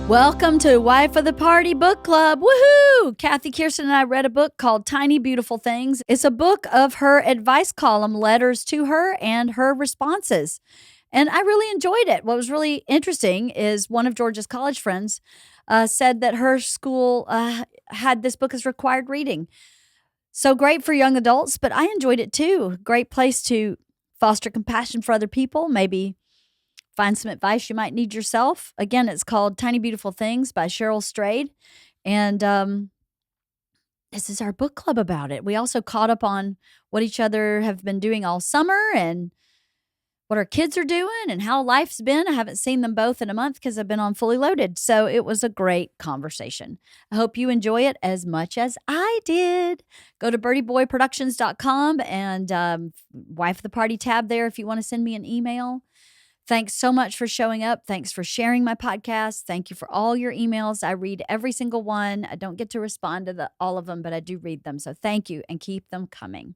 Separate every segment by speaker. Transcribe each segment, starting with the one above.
Speaker 1: Welcome to Wife of the Party Book Club. Woohoo! Cathy Kirsten and I read a book called Tiny Beautiful Things. It's a book of her advice column, letters to her and her responses. And I really enjoyed it. What was really interesting is one of Georgia's college friends said that her school had this book as required reading. So great for young adults, but I enjoyed it too. Great place to foster compassion for other people, maybe find some advice you might need yourself. Again, it's called Tiny Beautiful Things by Cheryl Strayed. And this is our book club about it. We also caught up on what each other have been doing all summer and what our kids are doing and how life's been. I haven't seen them both in a month because I've been on Fully Loaded. So it was a great conversation. I hope you enjoy it as much as I did. Go to birdieboyproductions.com and Wife of the Party tab there if you want to send me an email. Thanks so much for showing up. Thanks for sharing my podcast. Thank you for all your emails. I read every single one. I don't get to respond to all of them, but I do read them. So thank you and keep them coming.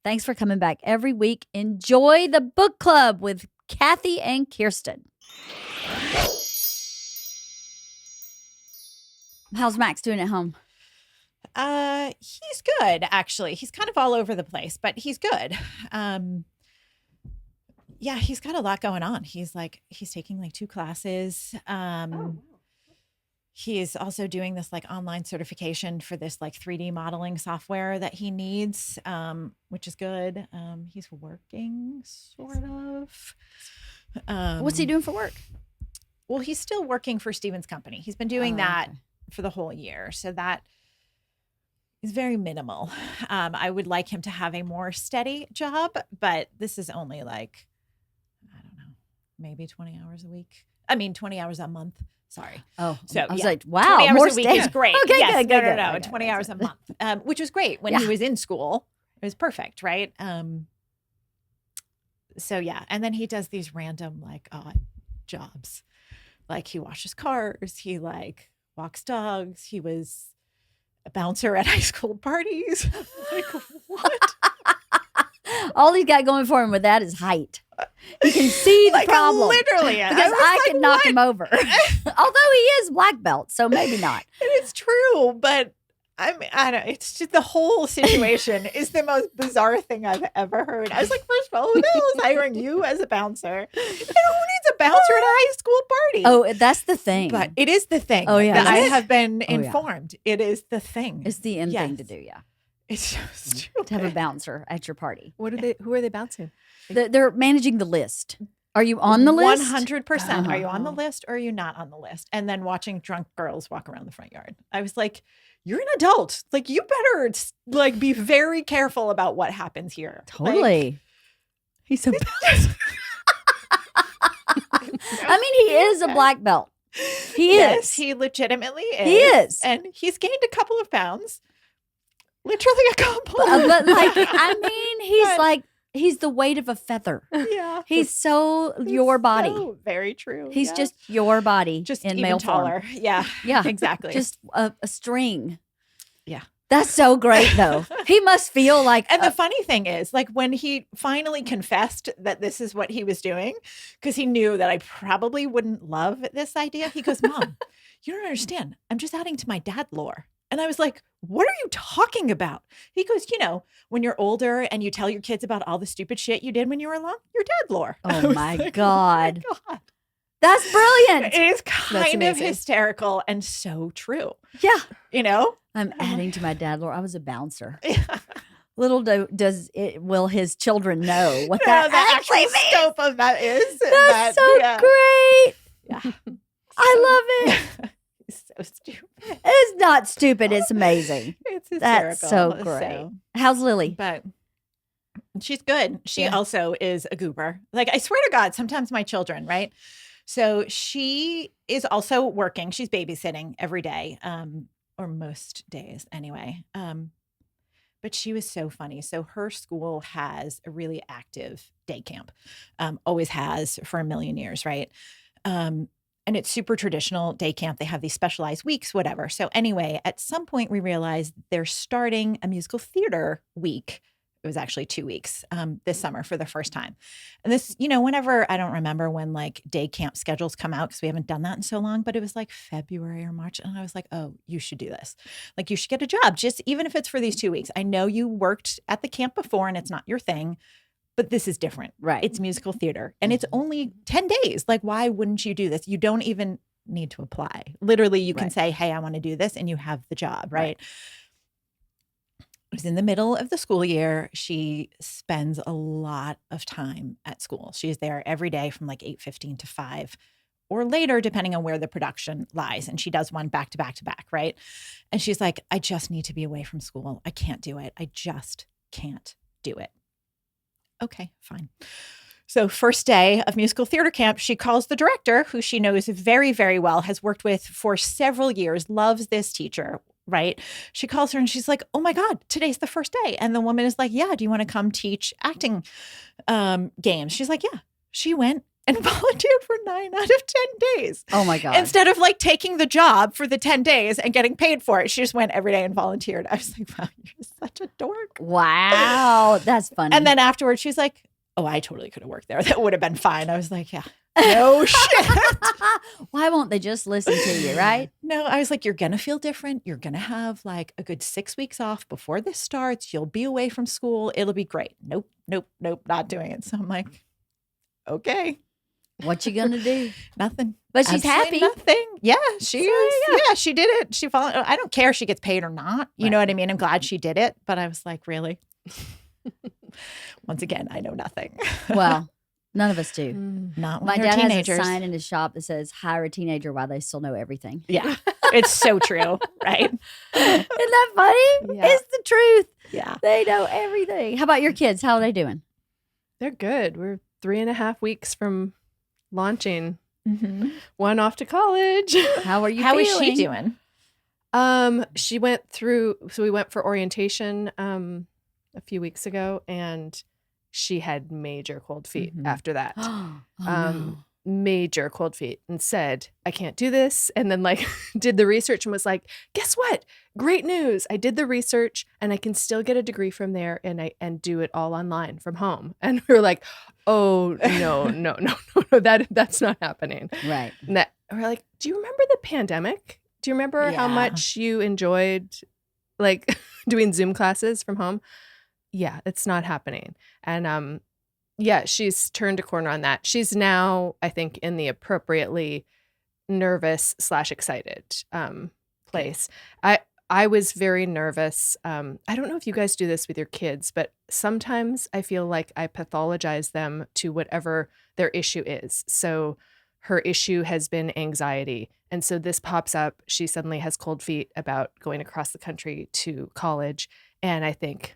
Speaker 1: Thanks for coming back every week. Enjoy the book club with Cathy and Kirsten. How's Max doing at home?
Speaker 2: He's good, actually. He's kind of all over the place, but he's good. Yeah, he's got a lot going on. He's taking like 2 classes. He's also doing this like online certification for this like 3D modeling software that he needs, which is good. He's working sort of.
Speaker 1: What's he doing for work?
Speaker 2: Well, he's still working for Steven's company. He's been doing that for the whole year. So that is very minimal. I would like him to have a more steady job, but this is only like, maybe 20 hours a week. 20 hours a month. Sorry.
Speaker 1: Oh,
Speaker 2: so
Speaker 1: I was
Speaker 2: yeah,
Speaker 1: like, wow,
Speaker 2: 20 hours
Speaker 1: more
Speaker 2: a week
Speaker 1: steady.
Speaker 2: is great.
Speaker 1: Okay,
Speaker 2: yes,
Speaker 1: good.
Speaker 2: No.
Speaker 1: Okay,
Speaker 2: 20 hours a month, which was great when he was in school. It was perfect, right? So yeah, and then he does these random like odd jobs, like he washes cars, he like walks dogs. He was a bouncer at high school parties. Like what?
Speaker 1: All he's got going for him with that is height. He can see the problem.
Speaker 2: Literally.
Speaker 1: Because I could knock him over. Although he is black belt, so maybe not.
Speaker 2: And it's true, but I don't. It's just the whole situation is the most bizarre thing I've ever heard. I was like, first of all, who the hell is hiring you as a bouncer? And who needs a bouncer at a high school party?
Speaker 1: Oh, that's the thing.
Speaker 2: But it is the thing.
Speaker 1: Oh, yeah.
Speaker 2: That I have been informed. Yeah. It is the thing.
Speaker 1: It's the end thing to do, yeah.
Speaker 2: It's so stupid.
Speaker 1: To have a bouncer at your party.
Speaker 3: What are they? Who are they bouncing?
Speaker 1: They're managing the list. Are you on the list?
Speaker 2: 100%. Are you on the list or are you not on the list? And then watching drunk girls walk around the front yard. I was like, you're an adult. Like, you better like be very careful about what happens here.
Speaker 1: Totally.
Speaker 2: Like,
Speaker 1: he's a bouncer. I mean, he is a black belt. He is.
Speaker 2: He legitimately is.
Speaker 1: He is.
Speaker 2: And he's gained a couple of pounds. Literally a couple.
Speaker 1: But like, I mean, he's the weight of a feather.
Speaker 2: Yeah.
Speaker 1: He's your body.
Speaker 2: So very true.
Speaker 1: He's just your body,
Speaker 2: just
Speaker 1: in
Speaker 2: even
Speaker 1: male
Speaker 2: taller.
Speaker 1: form.
Speaker 2: Yeah.
Speaker 1: Yeah.
Speaker 2: Exactly.
Speaker 1: Just a string.
Speaker 2: Yeah.
Speaker 1: That's so great, though. He must feel like.
Speaker 2: And the funny thing is, like, when he finally confessed that this is what he was doing, because he knew that I probably wouldn't love this idea, he goes, Mom, you don't understand. I'm just adding to my dad lore. And I was like, what are you talking about? He goes, when you're older and you tell your kids about all the stupid shit you did when you were alone, your dad lore.
Speaker 1: Oh, my God. Oh my God. That's brilliant.
Speaker 2: It is kind of hysterical and so true.
Speaker 1: Yeah. I'm adding to my dad lore. I was a bouncer. Yeah. Little will his children know what that actually means.
Speaker 2: Scope of that is.
Speaker 1: That's so great.
Speaker 2: Yeah.
Speaker 1: I love it.
Speaker 2: It's so stupid.
Speaker 1: It's not stupid. It's amazing.
Speaker 2: It's hysterical.
Speaker 1: That's so great. How's Lily?
Speaker 2: But she's good. She also is a goober. Like, I swear to God, sometimes my children, right? So she is also working. She's babysitting every day, or most days anyway. But she was so funny. So her school has a really active day camp, always has for a million years, right? And it's super traditional day camp. They have these specialized weeks, whatever. So anyway, at some point we realized they're starting a musical theater week It was actually 2 weeks this summer for the first time. And this, whenever, I don't remember when like day camp schedules come out because we haven't done that in so long, but it was like February or March. And I was like, oh, you should do this. Like you should get a job, just even if it's for these 2 weeks. I know you worked at the camp before and it's not your thing, but this is different.
Speaker 1: Right.
Speaker 2: It's musical theater and it's only 10 days. Like, why wouldn't you do this? You don't even need to apply. Literally, you can say, hey, I want to do this and you have the job, right? It was in the middle of the school year. She spends a lot of time at school. She's there every day from like 8:15 to 5 or later, depending on where the production lies. And she does one back to back to back, right? And she's like, I just need to be away from school. I can't do it. I just can't do it. Okay, fine. So first day of musical theater camp, she calls the director, who she knows very, very well, has worked with for several years, loves this teacher, right? She calls her and she's like, oh my God, today's the first day. And the woman is like, yeah, do you want to come teach acting games? She's like, yeah. She went and volunteered for 9 out of 10 days.
Speaker 1: Oh my God.
Speaker 2: Instead of like taking the job for the 10 days and getting paid for it, she just went every day and volunteered. I was like, wow, you're such a dork.
Speaker 1: Wow. That's funny.
Speaker 2: And then afterwards, she's like, oh, I totally could have worked there. That would have been fine. I was like, yeah, no shit.
Speaker 1: Why won't they just listen to you, right?
Speaker 2: No, I was like, you're going to feel different. You're going to have like a good 6 weeks off before this starts. You'll be away from school. It'll be great. Nope, not doing it. So I'm like, okay.
Speaker 1: What you gonna do?
Speaker 2: Nothing.
Speaker 1: But she's
Speaker 2: Absolutely
Speaker 1: happy.
Speaker 2: Nothing. Yeah, she is. Yeah, she did it. She followed. I don't care if she gets paid or not. You know what I mean? I'm glad she did it. But I was like, really? Once again, I know nothing.
Speaker 1: Well, none of us do.
Speaker 2: Not when
Speaker 1: My
Speaker 2: they're
Speaker 1: dad
Speaker 2: teenagers.
Speaker 1: has a sign in his shop that says, hire a teenager while they still know everything.
Speaker 2: Yeah, it's so true, right?
Speaker 1: Isn't that funny?
Speaker 3: Yeah.
Speaker 1: It's the truth.
Speaker 2: Yeah.
Speaker 1: They know everything. How about your kids? How are they doing?
Speaker 3: They're good. We're 3.5 weeks from launching.
Speaker 2: Mm-hmm.
Speaker 3: One off to college.
Speaker 1: How are you
Speaker 2: How
Speaker 1: feeling?
Speaker 2: is she doing?
Speaker 3: She went through, so we went for orientation a few weeks ago, and she had major cold feet after that.
Speaker 1: Oh, no.
Speaker 3: Major cold feet, and said, I can't do this. And then like did the research and was like, guess what? Great news. I did the research and I can still get a degree from there and do it all online from home. And we were like, oh, no, that's not happening.
Speaker 1: Right.
Speaker 3: And we're like, do you remember the pandemic? Do you remember how
Speaker 2: Yeah.
Speaker 3: much you enjoyed like doing Zoom classes from home? Yeah, it's not happening. And yeah, she's turned a corner on that. She's now, I think, in the appropriately nervous / excited place. I was very nervous. I don't know if you guys do this with your kids, but sometimes I feel like I pathologize them to whatever their issue is. So her issue has been anxiety. And so this pops up. She suddenly has cold feet about going across the country to college. And I think,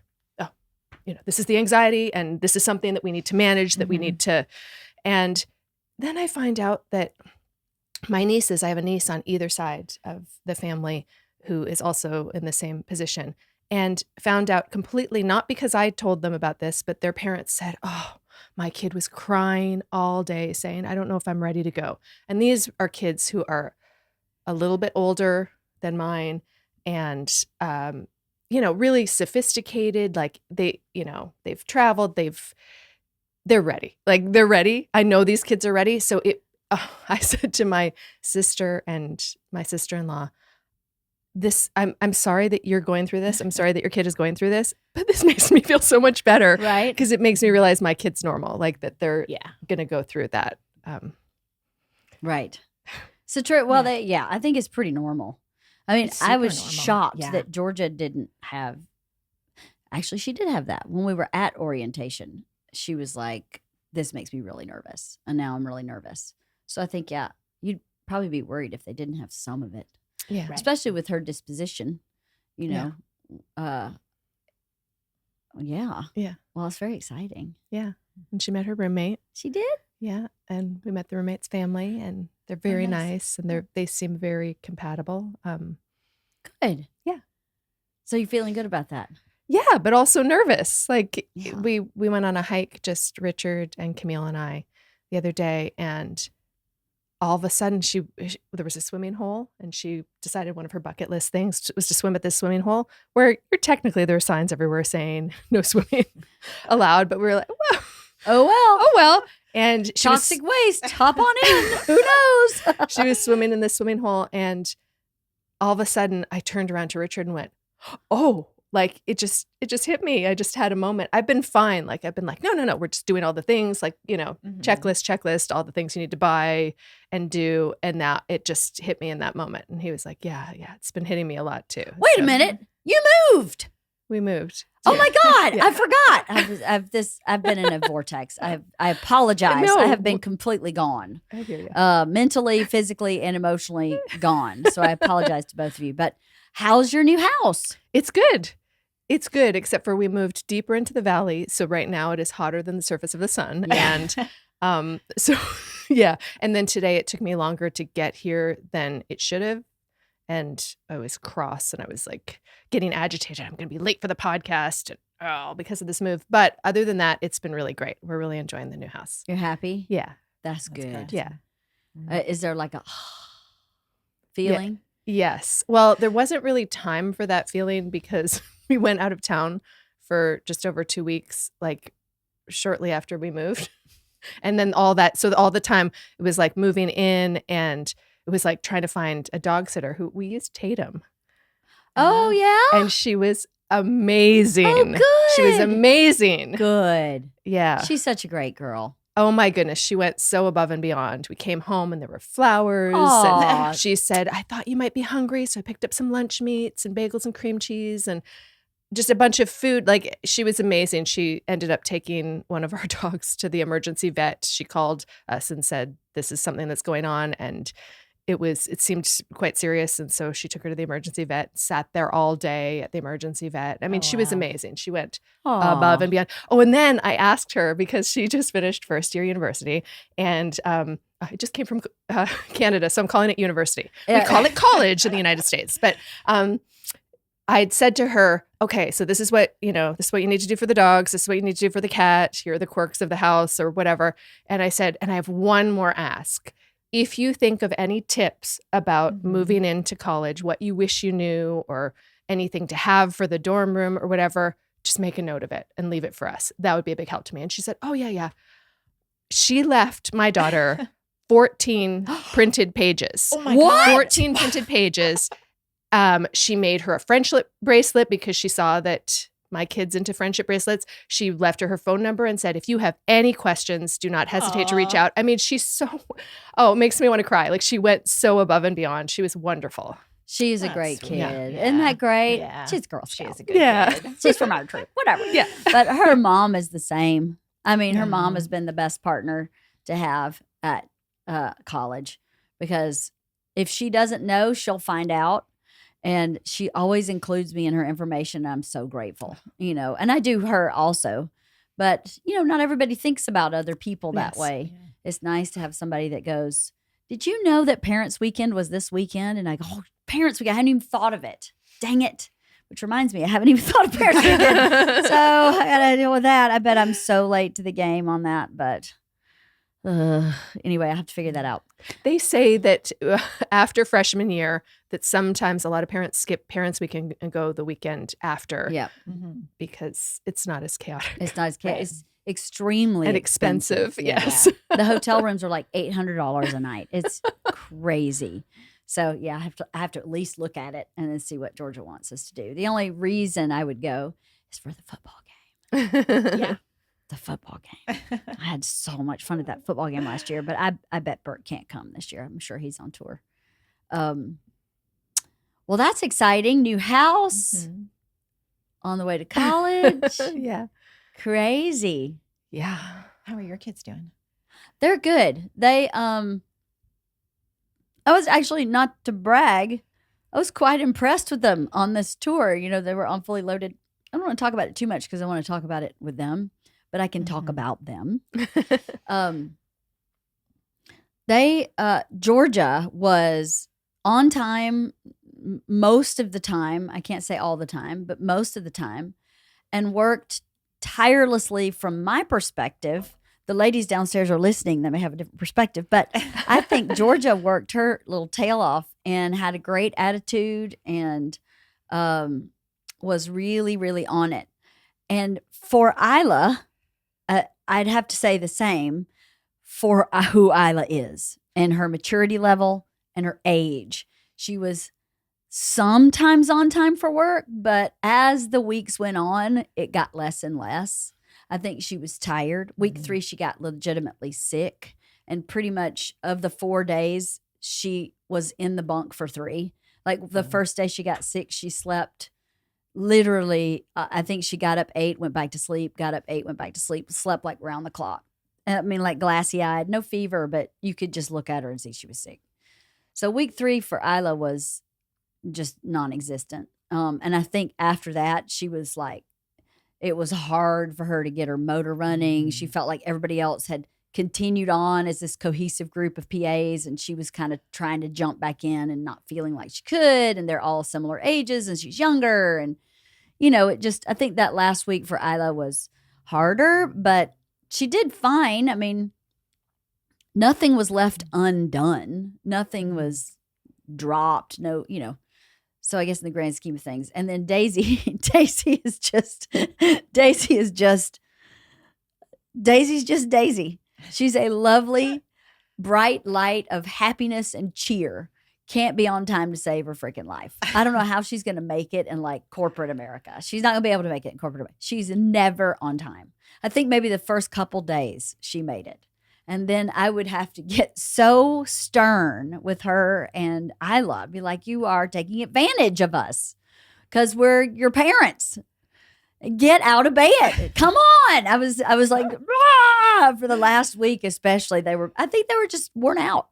Speaker 3: this is the anxiety and this is something that we need to manage, that we need to. And then I find out that my nieces, I have a niece on either side of the family who is also in the same position, and found out completely, not because I told them about this, but their parents said, oh, my kid was crying all day saying, I don't know if I'm ready to go. And these are kids who are a little bit older than mine and, really sophisticated. Like they've traveled, they're ready. Like they're ready. I know these kids are ready. So I said to my sister and my sister-in-law, I'm sorry that you're going through this. I'm sorry that your kid is going through this, but this makes me feel so much better.
Speaker 1: Right.
Speaker 3: Because it makes me realize my kid's normal, like that they're going to go through that.
Speaker 1: Right. So true. Well, I think it's pretty normal. I mean,
Speaker 2: It's
Speaker 1: I
Speaker 2: super
Speaker 1: was
Speaker 2: normal.
Speaker 1: shocked
Speaker 2: Yeah.
Speaker 1: that Georgia didn't have. Actually, she did have that when we were at orientation. She was like, "This makes me really nervous," and now I'm really nervous. So I think, you'd probably be worried if they didn't have some of it,
Speaker 3: Yeah.
Speaker 2: Right.
Speaker 1: especially with her disposition.
Speaker 3: Yeah.
Speaker 1: Yeah.
Speaker 3: Yeah.
Speaker 1: Well, it's very exciting.
Speaker 3: Yeah. And she met her roommate.
Speaker 1: She did.
Speaker 3: Yeah. And we met the roommate's family, and they're very
Speaker 2: nice.
Speaker 3: nice, and they seem very compatible.
Speaker 1: Good.
Speaker 3: Yeah.
Speaker 1: So you're feeling good about that?
Speaker 3: Yeah, but also nervous. Like
Speaker 1: Yeah.
Speaker 3: we went on a hike, just Richard and Camille and I, the other day, and all of a sudden there was a swimming hole, and she decided one of her bucket list things was to swim at this swimming hole where there are signs everywhere saying no swimming allowed, but we were like, whoa.
Speaker 1: Oh
Speaker 3: well. And she
Speaker 1: toxic waste, hop on in. Who knows?
Speaker 3: She was swimming in this swimming hole, and all of a sudden I turned around to Richard and went, oh, like it just hit me. I just had a moment. I've been fine. Like I've been like, no, we're just doing all the things, like, checklist, all the things you need to buy and do. And now it just hit me in that moment. And he was like, yeah, it's been hitting me a lot too.
Speaker 1: Wait a minute. You moved.
Speaker 3: We moved.
Speaker 1: Oh my God. Yeah. I forgot. I've been in a vortex. I apologize.
Speaker 3: No.
Speaker 1: I have been completely gone.
Speaker 3: I hear you.
Speaker 1: Mentally, physically, and emotionally gone. So I apologize to both of you. But how's your new house?
Speaker 3: It's good. It's good, except for we moved deeper into the valley. So right now it is hotter than the surface of the sun.
Speaker 1: Yeah.
Speaker 3: And so, yeah. And then today it took me longer to get here than it should have. And I was cross and I was like getting agitated. I'm going to be late for the podcast because of this move. But other than that, it's been really great. We're really enjoying the new house.
Speaker 1: You're happy?
Speaker 3: Yeah.
Speaker 1: That's good.
Speaker 3: Yeah.
Speaker 1: Is there like a feeling?
Speaker 3: Yeah. Yes. Well, there wasn't really time for that feeling because we went out of town for just over 2 weeks, like shortly after we moved. And then all the time it was like moving in, and it was like trying to find a dog sitter who we used Tatum.
Speaker 1: Oh, yeah?
Speaker 3: And she was amazing.
Speaker 1: Oh, good.
Speaker 3: She was amazing.
Speaker 1: Good.
Speaker 3: Yeah.
Speaker 1: She's such a great girl.
Speaker 3: Oh my goodness. She went so above and beyond. We came home and there were flowers.
Speaker 1: Aw.
Speaker 3: And she said, I thought you might be hungry. So I picked up some lunch meats and bagels and cream cheese and just a bunch of food. Like, she was amazing. She ended up taking one of our dogs to the emergency vet. She called us and said, this is something that's going on. And it seemed quite serious. And so she took her to the emergency vet, sat there all day at the emergency vet. I mean, she was amazing. She went above and beyond. Oh, and then I asked her, because she just finished first year university, and I just came from Canada, so I'm calling it university. We call it college in the United States. But I'd said to her, okay, so this is what you need to do for the dogs. This is what you need to do for the cat. Here are the quirks of the house or whatever. And I said, and I have one more ask. If you think of any tips about moving into college, what you wish you knew, or anything to have for the dorm room or whatever, just make a note of it and leave it for us. That would be a big help to me. And she said, oh, yeah. She left my daughter 14 printed pages.
Speaker 2: Oh my God.
Speaker 3: 14 printed pages. She made her a friendship bracelet because she saw that my kid's into friendship bracelets. She left her phone number and said, if you have any questions, do not hesitate to reach out. I mean, she's it makes me want to cry. Like, she went so above and beyond. She was wonderful.
Speaker 1: She's a great kid.
Speaker 3: Yeah.
Speaker 1: Isn't that great?
Speaker 2: Yeah.
Speaker 1: She's a Girl Scout.
Speaker 2: She's a good kid.
Speaker 1: She's from our troop. Whatever.
Speaker 3: Yeah.
Speaker 1: But her mom is the same. I mean, her mom has been the best partner to have at college, because if she doesn't know, she'll find out. And she always includes me in her information. I'm so grateful, and I do her also. But, not everybody thinks about other people that way. Yeah. It's nice to have somebody that goes, did you know that Parents Weekend was this weekend? And I go, oh, Parents Weekend, I hadn't even thought of it. Dang it. Which reminds me, I haven't even thought of Parents Weekend. So I got to deal with that. I bet I'm so late to the game on that. But anyway, I have to figure that out.
Speaker 3: They say that after freshman year, that sometimes a lot of parents skip Parents Weekend and go the weekend after.
Speaker 1: Yeah.
Speaker 3: Because it's not as chaotic.
Speaker 1: It's not as chaotic. It's extremely
Speaker 3: expensive. Yes.
Speaker 1: Yeah. The hotel rooms are like $800 a night. It's crazy. So yeah, I have to at least look at it and then see what Georgia wants us to do. The only reason I would go is for the football game. Yeah. The football game. I had so much fun at that football game last year, but I bet Bert can't come this year. I'm sure he's on tour. Well, that's exciting. New house, on the way to college.
Speaker 3: Yeah.
Speaker 1: Crazy.
Speaker 3: Yeah.
Speaker 2: How are your kids doing?
Speaker 1: They're good. They I was actually, not to brag, I was quite impressed with them on this tour. They were on Fully Loaded. I don't want to talk about it too much because I want to talk about it with them, but I can talk about them. Georgia was on time most of the time. I can't say all the time, but most of the time, and worked tirelessly from my perspective the ladies downstairs are listening. They may have a different perspective, but I think Georgia worked her little tail off and had a great attitude and was really, really on it. And for Isla, I'd have to say the same for who Isla is and her maturity level and her age. She was sometimes on time for work, but as the weeks went on, it got less and less. I think she was tired. Week 3, she got legitimately sick. And pretty much of the 4 days, she was in the bunk for 3. Like the first day she got sick, she slept literally, I think she got up 8, went back to sleep, got up 8, went back to sleep, slept like round the clock. I mean, like glassy eyed, no fever, but you could just look at her and see she was sick. So week 3 for Isla was just non-existent. And I think after that, she was like, it was hard for her to get her motor running. She felt like everybody else had continued on as this cohesive group of PAs, and she was kind of trying to jump back in and not feeling like she could. And they're all similar ages, and she's younger. And, it just, I think that last week for Isla was harder, but she did fine. I mean, nothing was left undone. Nothing was dropped. No, So I guess in the grand scheme of things. And then Daisy is just Daisy. She's a lovely, bright light of happiness and cheer. Can't be on time to save her freaking life. I don't know how she's going to make it in like corporate America. She's not going to be able to make it in corporate America. She's never on time. I think maybe the first couple days she made it. And then I would have to get so stern with her and Isla, be like, you are taking advantage of us because we're your parents. Get out of bed. Come on. I was like, for the last week, especially, I think they were just worn out.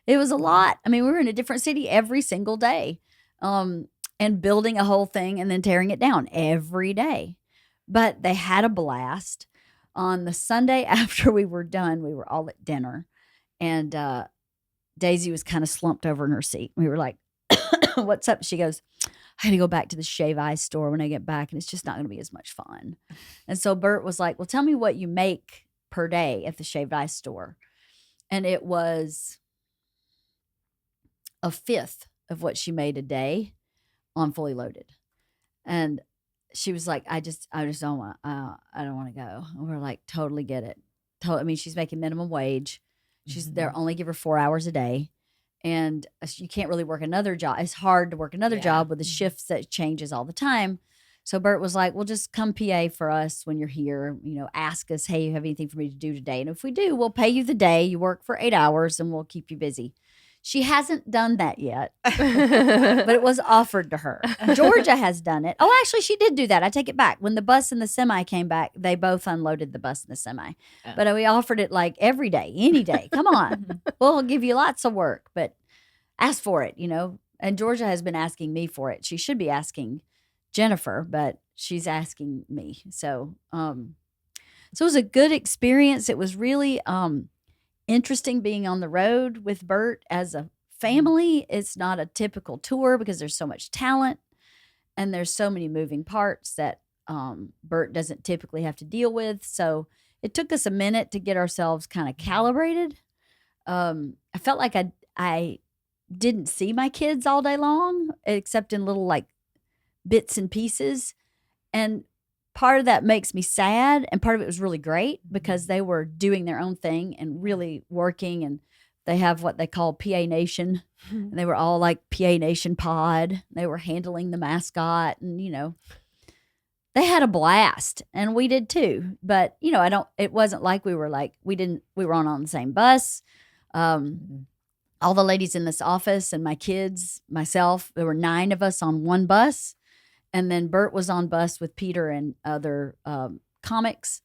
Speaker 1: It was a lot. I mean, we were in a different city every single day, and building a whole thing and then tearing it down every day. But they had a blast. On the Sunday after we were done, we were all at dinner, and Daisy was kind of slumped over in her seat. We were like, what's up? She goes, I had to go back to the shave ice store when I get back, and it's just not going to be as much fun. And so Bert was like, well, tell me what you make per day at the shaved ice store. And it was a fifth of what she made a day on Fully Loaded. And she was like, I just don't want, I don't want to go. And we're like, totally get it. I mean, she's making minimum wage. They're only give her 4 hours a day. And you can't really work another job. It's hard to work another job with the shifts that changes all the time. So Bert was like, well, just come PA for us when you're here. Ask us, hey, you have anything for me to do today? And if we do, we'll pay you the day. You work for 8 hours and we'll keep you busy. She hasn't done that yet, but it was offered to her. Georgia has done it. Oh, actually, she did do that. I take it back. When the bus and the semi came back, they both unloaded the bus and the semi. Oh. But we offered it like every day, any day. Come on. We'll give you lots of work, but ask for it, And Georgia has been asking me for it. She should be asking Jennifer, but she's asking me. So it was a good experience. It was really interesting being on the road with Bert as a family. It's not a typical tour because there's so much talent and there's so many moving parts that Bert doesn't typically have to deal with. So it took us a minute to get ourselves kind of calibrated. I felt like I didn't see my kids all day long, except in little like bits and pieces. And part of that makes me sad, and part of it was really great because they were doing their own thing and really working, and they have what they call PA Nation, and they were all like PA Nation pod. They were handling the mascot, and they had a blast, and we did too. But it wasn't like we were on the same bus. All the ladies in this office and my kids, myself, there were 9 of us on one bus. And then Bert was on bus with Peter and other comics.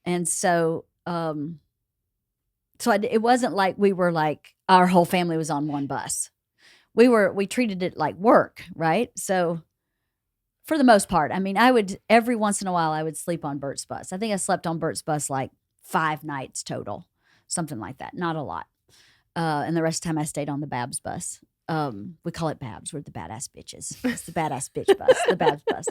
Speaker 1: And so it wasn't like we were like our whole family was on one bus. We treated it like work, right? So for the most part, I mean, every once in a while I would sleep on Bert's bus. I think I slept on Bert's bus like 5 nights total, something like that. Not a lot. And the rest of the time I stayed on the Babs bus. we call it Babs. We're the badass bitches. It's the badass bitch bus, the Babs bus.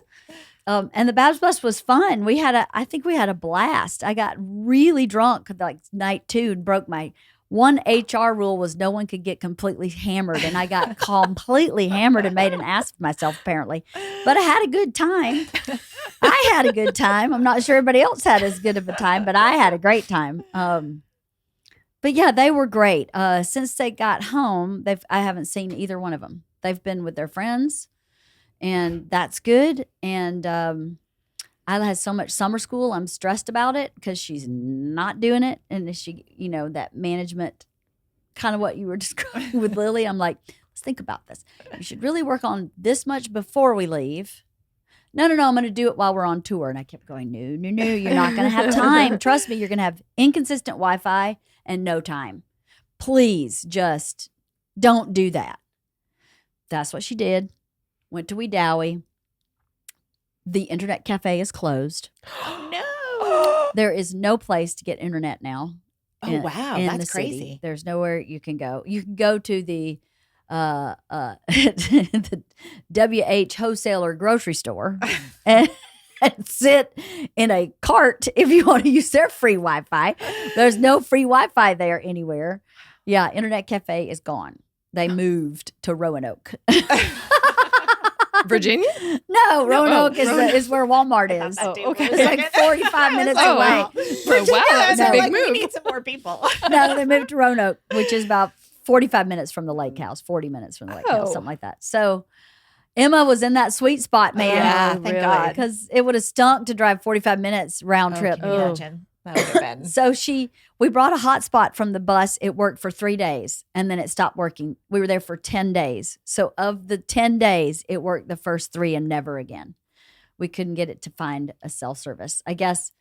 Speaker 1: And the Babs bus was fun. I think we had a blast. I got really drunk like night 2 and broke my one HR rule was no one could get completely hammered. And I got completely hammered and made an ass of myself apparently. But I had a good time. I had a good time. I'm not sure everybody else had as good of a time, but I had a great time. But yeah, they were great. Since they got home, I haven't seen either one of them. They've been with their friends, and that's good. And I had so much summer school. I'm stressed about it because she's not doing it. And she, that management, kind of what you were describing with Lily. I'm like, let's think about this. We should really work on this much before we leave. No, I'm going to do it while we're on tour. And I kept going, no, you're not going to have time. Trust me, you're going to have inconsistent Wi-Fi and no time. Please just don't do that. That's what she did. Went to Wedowie. The internet cafe is closed.
Speaker 2: No.
Speaker 1: There is no place to get internet now.
Speaker 2: Oh, wow. That's crazy.
Speaker 1: City. There's nowhere you can go. You can go to the the WH wholesaler grocery store and sit in a cart if you want to use their free Wi-Fi. There's no free Wi-Fi there anywhere. Yeah, internet cafe is gone. They moved to Roanoke.
Speaker 3: Virginia?
Speaker 1: No, Roanoke is where Walmart is.
Speaker 3: Oh, okay.
Speaker 1: It's like 45 minutes away.
Speaker 3: Wow. That's a big move.
Speaker 2: We need some more people.
Speaker 1: No, they moved to Roanoke, which is about 45 minutes from the lake house, 40 minutes from the lake house, something like that. So Emma was in that sweet spot, man.
Speaker 2: Yeah, thank God.
Speaker 1: Because it would have stunk to drive 45 minutes round trip.
Speaker 2: Can you imagine? That would have been.
Speaker 1: So we brought a hotspot from the bus. It worked for 3 days and then it stopped working. We were there for 10 days. So of the 10 days, it worked the first 3 and never again. We couldn't get it to find a cell service. I guess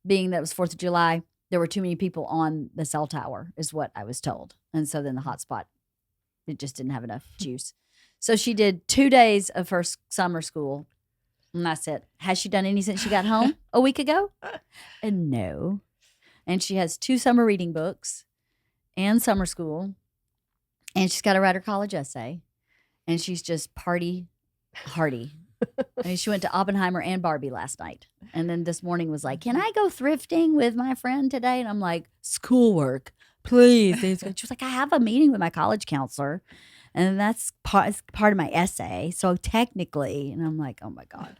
Speaker 1: being that it was 4th of July, there were too many people on the cell tower is what I was told. And so then the hotspot, it just didn't have enough juice. So she did 2 days of her summer school. And that's it. Has she done any since she got home a week ago? And no. And she has 2 summer reading books and summer school. And she's got to write her college essay. And she's just party hardy. I mean, she went to Oppenheimer and Barbie last night. And then this morning was like, can I go thrifting with my friend today? And I'm like, schoolwork, please. She was like, I have a meeting with my college counselor. And that's part of my essay. So technically, and I'm like, oh my God.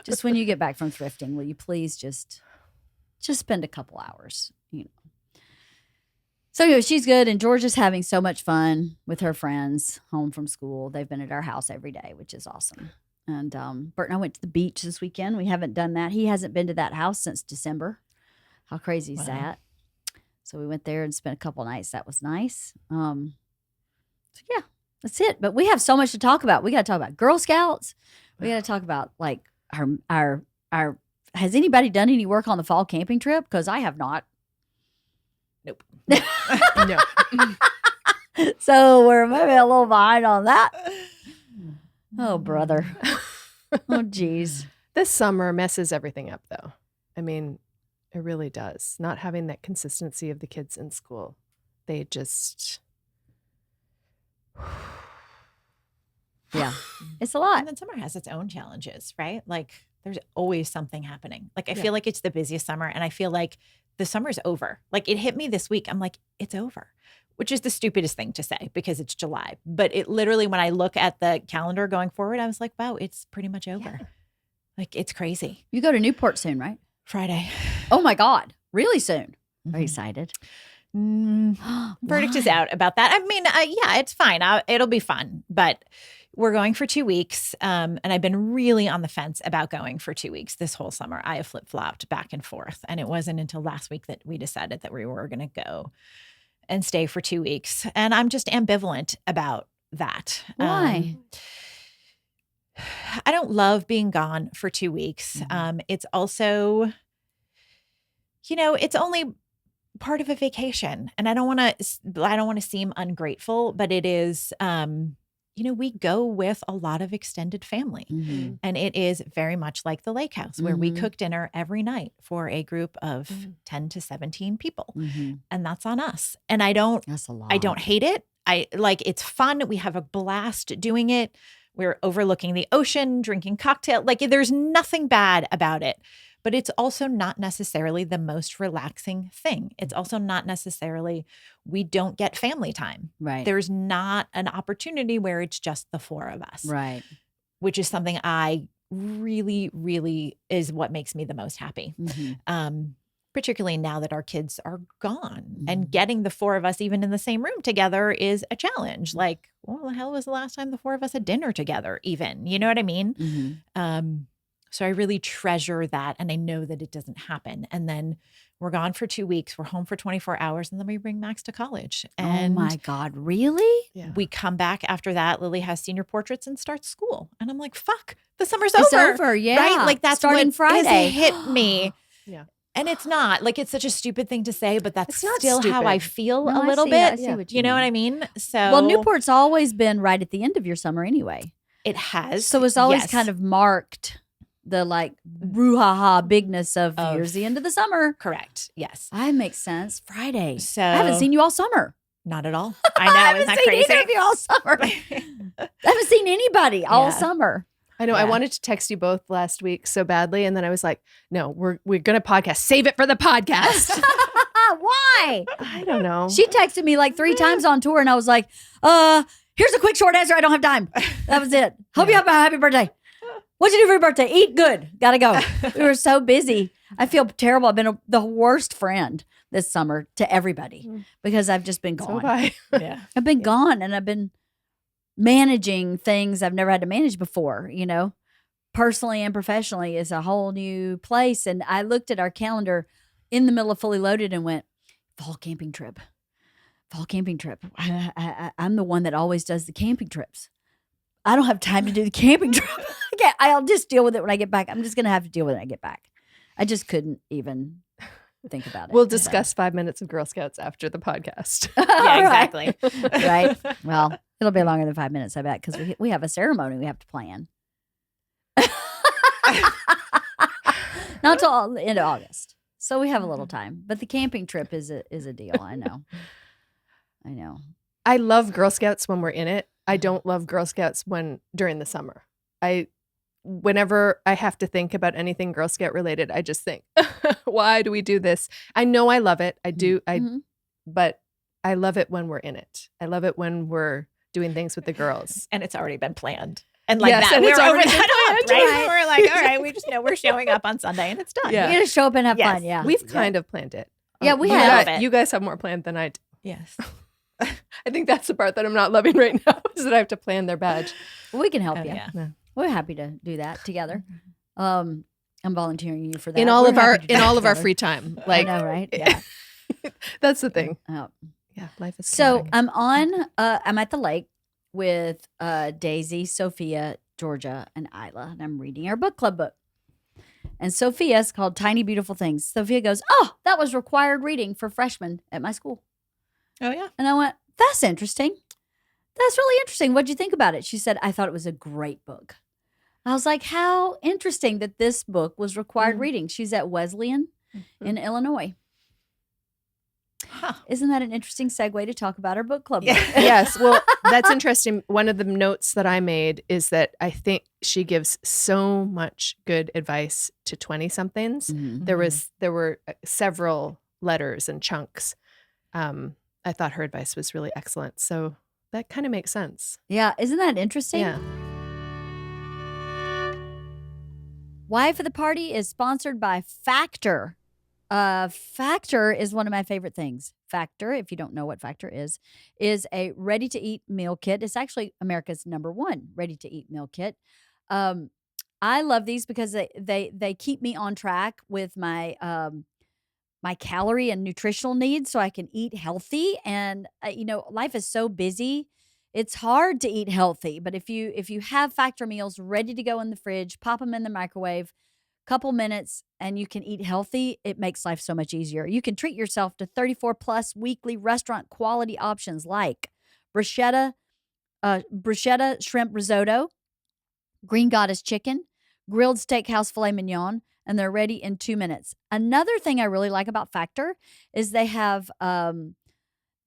Speaker 1: Just when you get back from thrifting, will you please just spend a couple hours, So anyway, she's good. And Georgia's having so much fun with her friends home from school. They've been at our house every day, which is awesome. And Bert and I went to the beach this weekend. We haven't done that. He hasn't been to that house since December. How crazy is that? So we went there and spent a couple nights. That was nice. So yeah. That's it. But we have so much to talk about. We got to talk about Girl Scouts. We got to talk about like our. Has anybody done any work on the fall camping trip? Because I have not.
Speaker 2: Nope.
Speaker 3: No.
Speaker 1: So we're maybe a little behind on that. Oh, brother. Oh, geez.
Speaker 3: This summer messes everything up, though. I mean, it really does. Not having that consistency of the kids in school. They just...
Speaker 1: Yeah, it's a lot.
Speaker 2: And then summer has its own challenges, right? Like there's always something happening. Like I feel like it's the busiest summer and I feel like the summer's over. Like it hit me this week. I'm like, it's over, which is the stupidest thing to say because it's July. But it literally, when I look at the calendar going forward, I was like, wow, it's pretty much over. Yeah. Like it's crazy.
Speaker 1: You go to Newport soon, right?
Speaker 2: Friday.
Speaker 1: Oh my God. Really soon. Are you excited?
Speaker 2: Verdict is out about that. I mean, yeah, it's fine. It'll be fun, but we're going for 2 weeks. And I've been really on the fence about going for 2 weeks this whole summer. I have flip-flopped back and forth. And it wasn't until last week that we decided that we were going to go and stay for 2 weeks. And I'm just ambivalent about that.
Speaker 1: Why?
Speaker 2: I don't love being gone for 2 weeks. It's also, it's only part of a vacation, and I don't want to seem ungrateful, but it is, we go with a lot of extended family, and it is very much like the lake house where we cook dinner every night for a group of 10 to 17 people, and that's on us. And that's a lot. I don't hate it. it's fun. We have a blast doing it. We're overlooking the ocean, drinking cocktail. Like there's nothing bad about it. But it's also not necessarily the most relaxing thing. It's also not necessarily, we don't get family time.
Speaker 1: Right.
Speaker 2: There's not an opportunity where it's just the four of us.
Speaker 1: Right.
Speaker 2: Which is something I really, really is what makes me the most happy. Particularly now that our kids are gone and getting the four of us even in the same room together is a challenge. Like, well, the hell was the last time the four of us had dinner together even? You know what I mean? So I really treasure that. And I know that it doesn't happen. And then we're gone for 2 weeks. We're home for 24 hours. And then we bring Max to college. And
Speaker 1: oh my God, really?
Speaker 3: Yeah.
Speaker 2: we come back after that. Lily has senior portraits and starts school. And I'm like, fuck, the summer's
Speaker 1: It's
Speaker 2: over.
Speaker 1: over. Yeah.
Speaker 2: Right? Like that's
Speaker 1: starting
Speaker 2: what
Speaker 1: Friday.
Speaker 2: has hit me.
Speaker 3: Yeah.
Speaker 2: And it's not like it's such a stupid thing to say, but that's
Speaker 3: It's not
Speaker 2: still how I
Speaker 3: stupid.
Speaker 2: feel
Speaker 1: No,
Speaker 2: a
Speaker 1: I
Speaker 2: little
Speaker 1: see
Speaker 2: bit.
Speaker 1: I see what
Speaker 2: You know
Speaker 1: mean.
Speaker 2: what I mean? So
Speaker 1: Well, Newport's always been right at the end of your summer anyway.
Speaker 2: it has.
Speaker 1: So it's always
Speaker 2: yes.
Speaker 1: kind of marked the like brouhaha bigness of here's the end of the summer.
Speaker 2: correct. Yes.
Speaker 1: That makes sense. Friday.
Speaker 2: So
Speaker 1: I haven't seen you all summer.
Speaker 2: not at all. I know.
Speaker 1: I haven't
Speaker 2: Isn't that
Speaker 1: seen
Speaker 2: crazy?
Speaker 1: either of you all summer. I haven't seen anybody all
Speaker 2: Yeah.
Speaker 1: summer.
Speaker 3: I know. I
Speaker 2: Yeah.
Speaker 3: wanted to text you both last week so badly, and then I was like, "No, we're gonna podcast. Save it for the podcast."
Speaker 1: Why?
Speaker 3: I don't know.
Speaker 1: She texted me like 3 times on tour, and I was like, here's a quick short answer. I don't have time. That was it. Hope you have a happy birthday. What'd you do for your birthday? Eat good. Gotta go. We were so busy. I feel terrible. I've been the worst friend this summer to everybody because I've just been
Speaker 3: So
Speaker 1: gone.
Speaker 3: have I.
Speaker 2: Yeah.
Speaker 1: I've been gone, and I've been managing things I've never had to manage before, you know, personally and professionally is a whole new place. And I looked at our calendar in the middle of Fully Loaded and went, fall camping trip. I'm the one that always does the camping trips. I don't have time to do the camping trip. I'll just deal with it when I get back. I'm just going to have to deal with it when I get back. I just couldn't even think about it.
Speaker 3: We'll discuss 5 minutes of Girl Scouts after the podcast.
Speaker 2: Yeah, exactly.
Speaker 1: Right. Well, it'll be longer than 5 minutes, I bet, because we have a ceremony we have to plan. Not till the end of August, so we have a little time. But the camping trip is a deal. I know.
Speaker 3: I love Girl Scouts when we're in it. I don't love Girl Scouts during the summer. Whenever I have to think about anything Girl Scout related, I just think, why do we do this? I know I love it. I do. But I love it when we're in it. I love it when we're doing things with the girls.
Speaker 2: And it's already been planned. And like
Speaker 3: Yes,
Speaker 2: that,
Speaker 3: and
Speaker 2: we're
Speaker 3: it's
Speaker 2: over
Speaker 3: already
Speaker 2: that
Speaker 3: been
Speaker 2: up, right?
Speaker 1: planned,
Speaker 2: We're like, all right, we just know we're showing up on Sunday and it's done.
Speaker 3: Yeah.
Speaker 1: You gotta show up and have
Speaker 2: Yes.
Speaker 1: fun. Yeah,
Speaker 3: We've kind of planned it.
Speaker 1: Yeah, we
Speaker 3: you
Speaker 1: have.
Speaker 3: guys- You guys have more planned than I do.
Speaker 2: Yes.
Speaker 3: I think that's the part that I'm not loving right now is that I have to plan their badge.
Speaker 1: We can help
Speaker 2: Oh,
Speaker 1: you.
Speaker 2: yeah.
Speaker 1: We're happy to do that together. I'm volunteering you for that.
Speaker 3: In all
Speaker 1: We're
Speaker 3: of our
Speaker 1: happy to do that
Speaker 3: our
Speaker 1: together.
Speaker 3: free time.
Speaker 1: I
Speaker 3: Like
Speaker 1: know, right? Yeah.
Speaker 3: that's the thing.
Speaker 1: Oh.
Speaker 3: Yeah, life is
Speaker 1: So
Speaker 3: chaotic.
Speaker 1: I'm at the lake with Daisy, Sophia, Georgia, and Isla, and I'm reading our book club book. And Sophia's called Tiny Beautiful Things. Sophia goes, "Oh, that was required reading for freshmen at my school."
Speaker 2: Oh, yeah.
Speaker 1: And I went, "That's interesting. That's really interesting. What'd you think about it?" She said, "I thought it was a great book." I was like, how interesting that this book was required reading. She's at Wesleyan in Illinois.
Speaker 2: Huh.
Speaker 1: Isn't that an interesting segue to talk about our book club?
Speaker 2: Yeah.
Speaker 1: book?
Speaker 3: Yes, well, that's interesting. One of the notes that I made is that I think she gives so much good advice to 20-somethings.
Speaker 1: Mhm.
Speaker 3: There were several letters and chunks. I thought her advice was really excellent. So that kind of makes sense.
Speaker 1: Yeah. Isn't that interesting?
Speaker 3: Yeah.
Speaker 1: Why for the Party is sponsored by Factor. Factor is one of my favorite things. Factor, if you don't know what Factor is a ready-to-eat meal kit. It's actually America's #1 ready-to-eat meal kit. I love these because they keep me on track with my my calorie and nutritional needs, so I can eat healthy. And life is so busy. It's hard to eat healthy, but if you have Factor meals ready to go in the fridge, pop them in the microwave, couple minutes, and you can eat healthy, it makes life so much easier. You can treat yourself to 34 plus weekly restaurant quality options like bruschetta shrimp risotto, Green Goddess chicken, grilled steakhouse filet mignon, and they're ready in 2 minutes. Another thing I really like about Factor is they have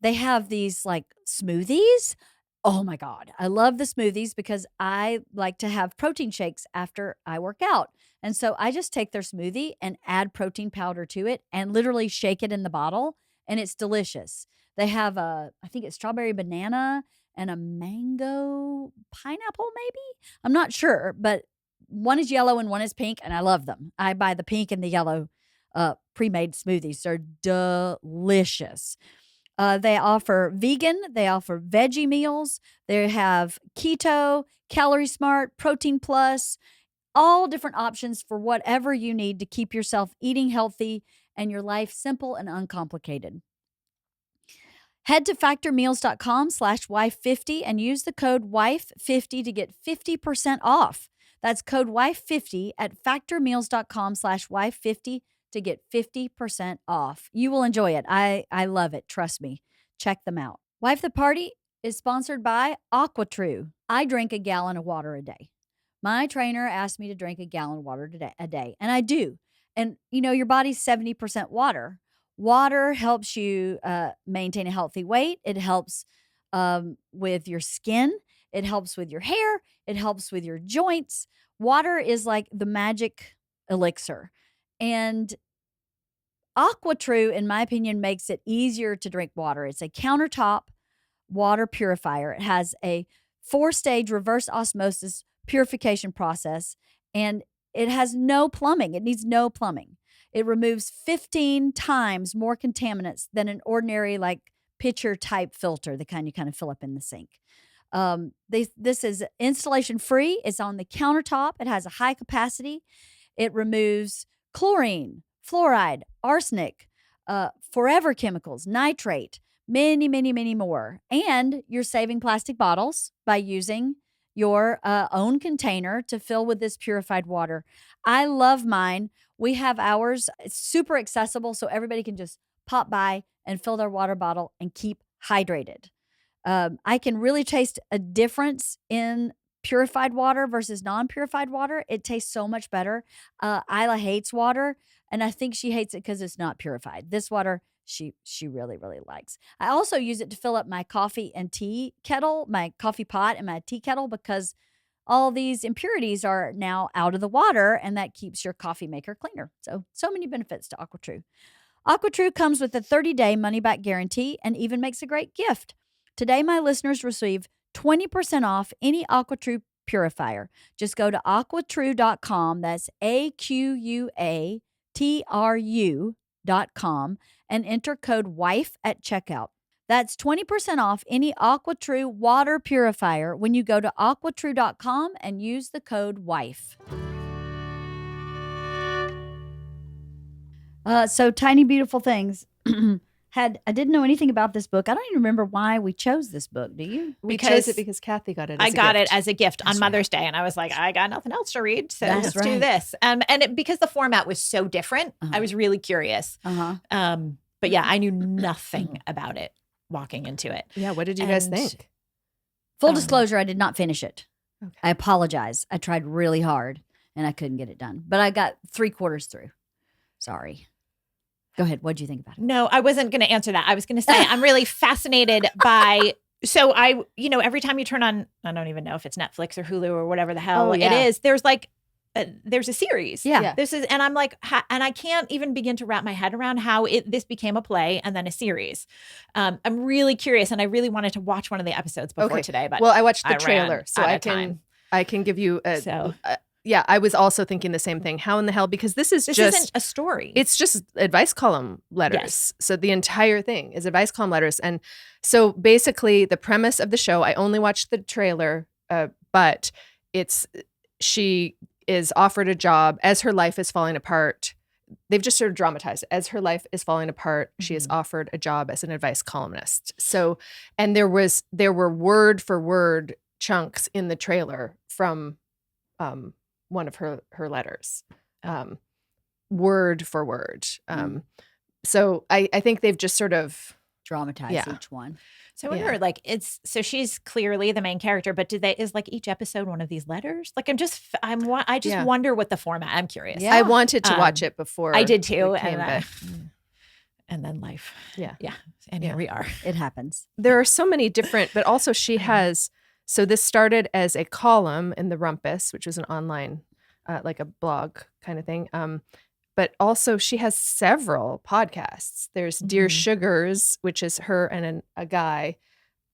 Speaker 1: They have these like smoothies. Oh my God. I love the smoothies because I like to have protein shakes after I work out. And so I just take their smoothie and add protein powder to it and literally shake it in the bottle, and it's delicious. They have I think it's strawberry banana and a mango pineapple, maybe. I'm not sure, but one is yellow and one is pink, and I love them. I buy the pink and the yellow pre-made smoothies. They're delicious. They offer vegan, they offer veggie meals, they have keto, calorie smart, protein plus, all different options for whatever you need to keep yourself eating healthy and your life simple and uncomplicated. Head to factormeals.com/wife50 and use the code wife50 to get 50% off. That's code wife50 at factormeals.com/wife50 to get 50% off. You will enjoy it. I love it. Trust me. Check them out. Wife the Party is sponsored by AquaTrue. I drink a gallon of water a day. My trainer asked me to drink a gallon of water a day, and I do. And your body's 70% water. Water helps you maintain a healthy weight. It helps with your skin. It helps with your hair. It helps with your joints. Water is like the magic elixir. And AquaTrue, in my opinion, makes it easier to drink water. It's a countertop water purifier. It has a 4-stage reverse osmosis purification process, and it has no plumbing. It needs no plumbing. It removes 15 times more contaminants than an ordinary like pitcher type filter, the kind you kind of fill up in the sink. This is installation free. It's on the countertop. It has a high capacity. It removes chlorine, fluoride, arsenic, forever chemicals, nitrate, many, many, many more. And you're saving plastic bottles by using your own container to fill with this purified water. I love mine. We have ours. It's super accessible, so everybody can just pop by and fill their water bottle and keep hydrated. I can really taste a difference in purified water versus non-purified water. It tastes so much better. Isla hates water, and I think she hates it because it's not purified. This water, she really, really likes. I also use it to fill up my coffee and tea kettle, my coffee pot and my tea kettle, because all these impurities are now out of the water, and that keeps your coffee maker cleaner. So many benefits to AquaTrue. AquaTrue comes with a 30-day money-back guarantee and even makes a great gift. Today, my listeners receive 20% off any AquaTrue purifier. Just go to aquatrue.com. That's AQUATRU.com and enter code WIFE at checkout. That's 20% off any AquaTrue water purifier when you go to aquatrue.com and use the code WIFE. So Tiny Beautiful Things. I didn't know anything about this book. I don't even remember why we chose this book. Do you?
Speaker 3: We chose it because Cathy got it as
Speaker 2: I
Speaker 3: a
Speaker 2: got
Speaker 3: gift.
Speaker 2: It as a gift on Mother's Day. And I was like, I got nothing else to read. So
Speaker 1: That's
Speaker 2: let's do this. Because the format was so different, I was really curious. But yeah, I knew nothing about it walking into it.
Speaker 3: Yeah, what did you guys think?
Speaker 1: Full disclosure, I did not finish it.
Speaker 3: Okay.
Speaker 1: I apologize. I tried really hard and I couldn't get it done. But I got 3/4 through. Sorry. Go ahead. What did you think about it?
Speaker 2: No, I wasn't going to answer that. I was going to say I'm really fascinated by. So every time you turn on, I don't even know if it's Netflix or Hulu or whatever the hell it is. There's like, there's a series.
Speaker 1: Yeah.
Speaker 2: This is, and I'm like, and I can't even begin to wrap my head around how this became a play and then a series. I'm really curious, and I really wanted to watch one of the episodes before today. But
Speaker 3: I watched the
Speaker 2: I
Speaker 3: trailer,
Speaker 2: ran
Speaker 3: so
Speaker 2: out
Speaker 3: I
Speaker 2: of
Speaker 3: can
Speaker 2: time.
Speaker 3: I can give you yeah, I was also thinking the same thing. How in the hell? Because this
Speaker 2: This isn't a story.
Speaker 3: It's just advice column letters.
Speaker 2: Yes.
Speaker 3: So the entire thing is advice column letters. And so basically the premise of the show, I only watched the trailer, but she is offered a job as her life is falling apart. They've just sort of dramatized it. As her life is falling apart, she is offered a job as an advice columnist. So, and there were word for word chunks in the trailer from one of her letters, word for word. So I think they've just sort of
Speaker 1: Dramatize each one.
Speaker 2: So I wonder, so she's clearly the main character, but is like each episode one of these letters? Like I just wonder what the format. I'm curious.
Speaker 3: I wanted to watch it before
Speaker 2: I did too, and then life.
Speaker 3: Yeah.
Speaker 2: Yeah. And here we are.
Speaker 1: It happens.
Speaker 3: There are so many different, but also she has, so this started as a column in the Rumpus, which is an online, like a blog kind of thing. But also she has several podcasts. There's Dear Sugars, which is her and a guy,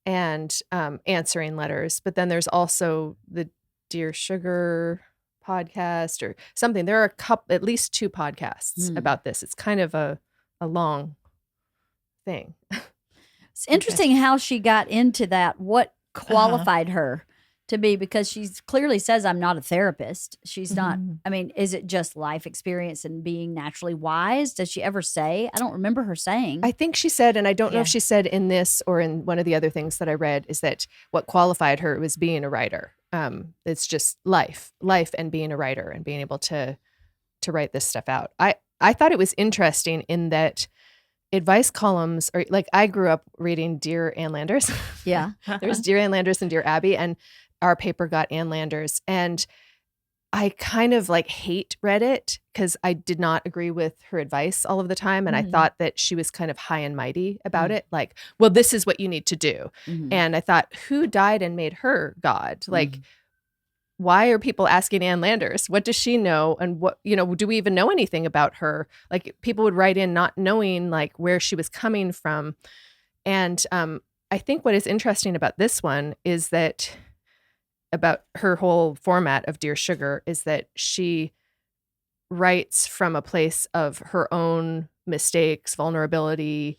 Speaker 3: and answering letters. But then there's also the Dear Sugar podcast or something. There are at least 2 podcasts about this. It's kind of a long thing.
Speaker 1: It's interesting how she got into that. What qualified her to be, because she clearly says, I'm not a therapist. She's not, I mean, is it just life experience and being naturally wise? Does she ever say? I don't remember her saying.
Speaker 3: I think she said, and I don't know if she said in this or in one of the other things that I read, is that what qualified her was being a writer. It's just life and being a writer and being able to write this stuff out. I thought it was interesting in that advice columns are like, I grew up reading Dear Ann Landers.
Speaker 1: Yeah.
Speaker 3: There's Dear Ann Landers and Dear Abby, and our paper got Ann Landers. And I kind of like read it because I did not agree with her advice all of the time. And I thought that she was kind of high and mighty about it. Like, well, this is what you need to do. And I thought, who died and made her God? Like, why are people asking Ann Landers? What does she know? And what, do we even know anything about her? Like, people would write in not knowing like where she was coming from. And I think what is interesting about this one is that about her whole format of Dear Sugar is that she writes from a place of her own mistakes, vulnerability,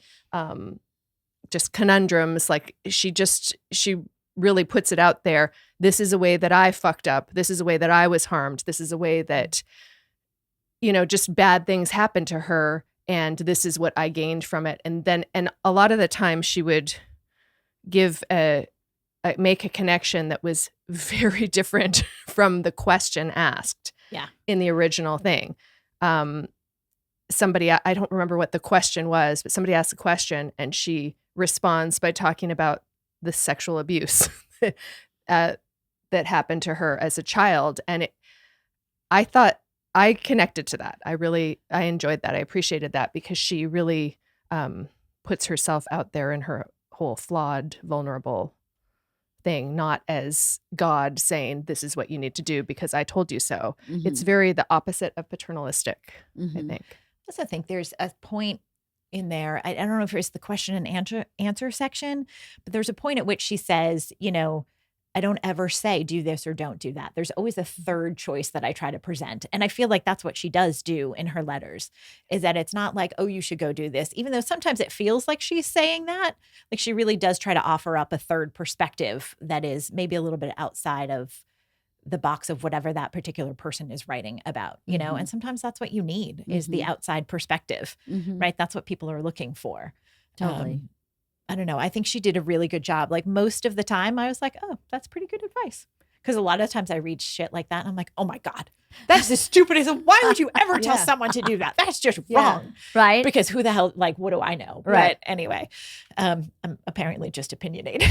Speaker 3: just conundrums. Like she really puts it out there. This is a way that I fucked up. This is a way that I was harmed. This is a way that, just bad things happened to her. And this is what I gained from it. And a lot of the time she would make a connection that was very different from the question asked in the original thing. Somebody, I don't remember what the question was, but somebody asked a question and she responds by talking about the sexual abuse that happened to her as a child. And I thought I connected to that. I enjoyed that. I appreciated that because she really puts herself out there in her whole flawed, vulnerable thing, not as God saying, this is what you need to do because I told you so. It's very the opposite of paternalistic, I think.
Speaker 2: I also think there's a point in there. I don't know if it's the question and answer section, but there's a point at which she says, I don't ever say do this or don't do that. There's always a third choice that I try to present. And I feel like that's what she does do in her letters, is that it's not like, oh, you should go do this, even though sometimes it feels like she's saying that. Like she really does try to offer up a third perspective that is maybe a little bit outside of the box of whatever that particular person is writing about, and sometimes that's what you need is the outside perspective, right? That's what people are looking for.
Speaker 1: Totally.
Speaker 2: I don't know. I think she did a really good job. Like most of the time I was like, oh, that's pretty good advice. Because a lot of times I read shit like that and I'm like, oh my God, that's as stupid as why would you ever tell someone to do that? That's just wrong.
Speaker 1: Right.
Speaker 2: Because who the hell, like, what do I know?
Speaker 1: Right.
Speaker 2: But anyway, I'm apparently just opinionated.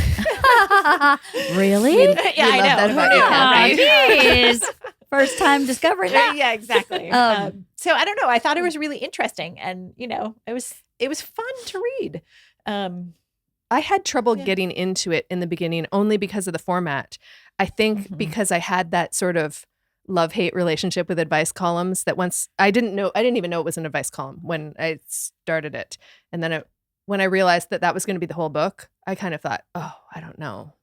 Speaker 1: Really?
Speaker 2: Yeah, I know.
Speaker 3: That about you,
Speaker 1: Jeez. First time discovering that.
Speaker 2: Yeah, exactly. So I don't know. I thought it was really interesting. And, it was fun to read.
Speaker 3: I had trouble getting into it in the beginning only because of the format. I think because I had that sort of love-hate relationship with advice columns that once I didn't even know it was an advice column when I started it. And then when I realized that was going to be the whole book, I kind of thought, oh, I don't know.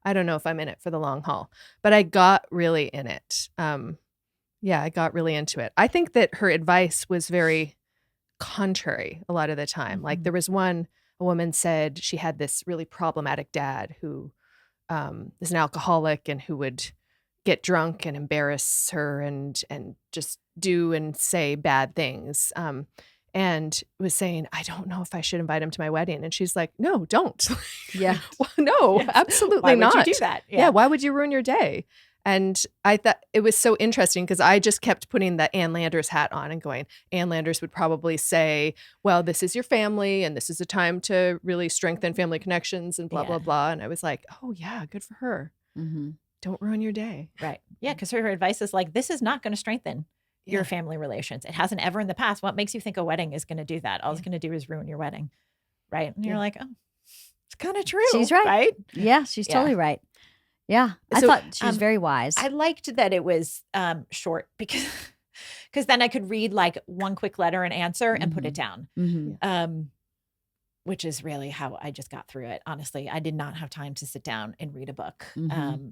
Speaker 3: I don't know if I'm in it for the long haul, but I got really in it. I got really into it. I think that her advice was very contrary a lot of the time. Like there was a woman said she had this really problematic dad who is an alcoholic and who would get drunk and embarrass her and just do and say bad things. And was saying, I don't know if I should invite him to my wedding. And she's like, no, don't.
Speaker 1: Yeah.
Speaker 3: Well, no, absolutely not.
Speaker 2: Why would you do that?
Speaker 3: Yeah. Why would you ruin your day? And I thought it was so interesting because I just kept putting the Ann Landers hat on and going, Ann Landers would probably say, well, this is your family and this is a time to really strengthen family connections and blah, blah, blah. And I was like, oh, yeah, good for her. Don't ruin your day.
Speaker 2: Right. Yeah. Because her advice is like, this is not going to strengthen your family relations. It hasn't ever in the past. What makes you think a wedding is going to do that? All it's going to do is ruin your wedding. Right. And you're like, oh, it's kind of true.
Speaker 1: She's right.
Speaker 2: Right.
Speaker 1: Yeah, she's totally right. Yeah. I thought she was very wise.
Speaker 2: I liked that it was short because then I could read like one quick letter and answer and put it down. Which is really how I just got through it. Honestly, I did not have time to sit down and read a book.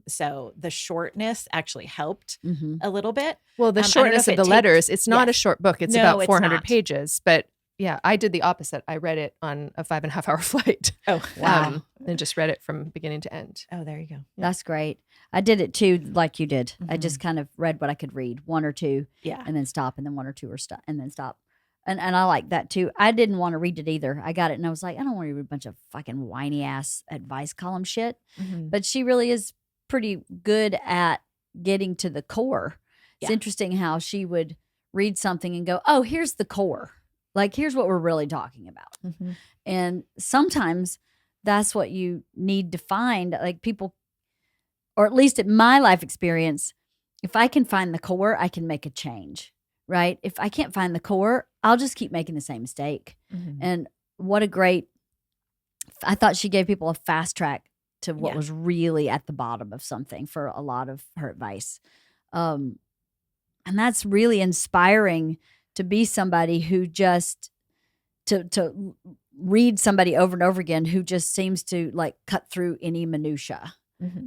Speaker 2: So the shortness actually helped a little bit.
Speaker 3: Well, the shortness of the letters, it's not a short book. It's about 400 pages. But yeah, I did the opposite. I read it on a 5.5-hour flight.
Speaker 2: Oh, wow.
Speaker 3: And just read it from beginning to end.
Speaker 2: Oh, there you go. Yeah.
Speaker 1: That's great. I did it too, like you did. I just kind of read what I could read, one or two, and then stop, and then one or two, and then stop. And I like that too. I didn't want to read it either. I got it and I was like, I don't want to read a bunch of fucking whiny ass advice column shit. But she really is pretty good at getting to the core. It's interesting how she would read something and go, oh, here's the core. Like, here's what we're really talking about. And sometimes that's what you need to find. Like people, or at least in my life experience, if I can find the core, I can make a change. Right? If I can't find the core, I'll just keep making the same mistake. And what a great, I thought she gave people a fast track to what was really at the bottom of something for a lot of her advice. And that's really inspiring to be somebody who just, to read somebody over and over again who just seems to like cut through any minutia,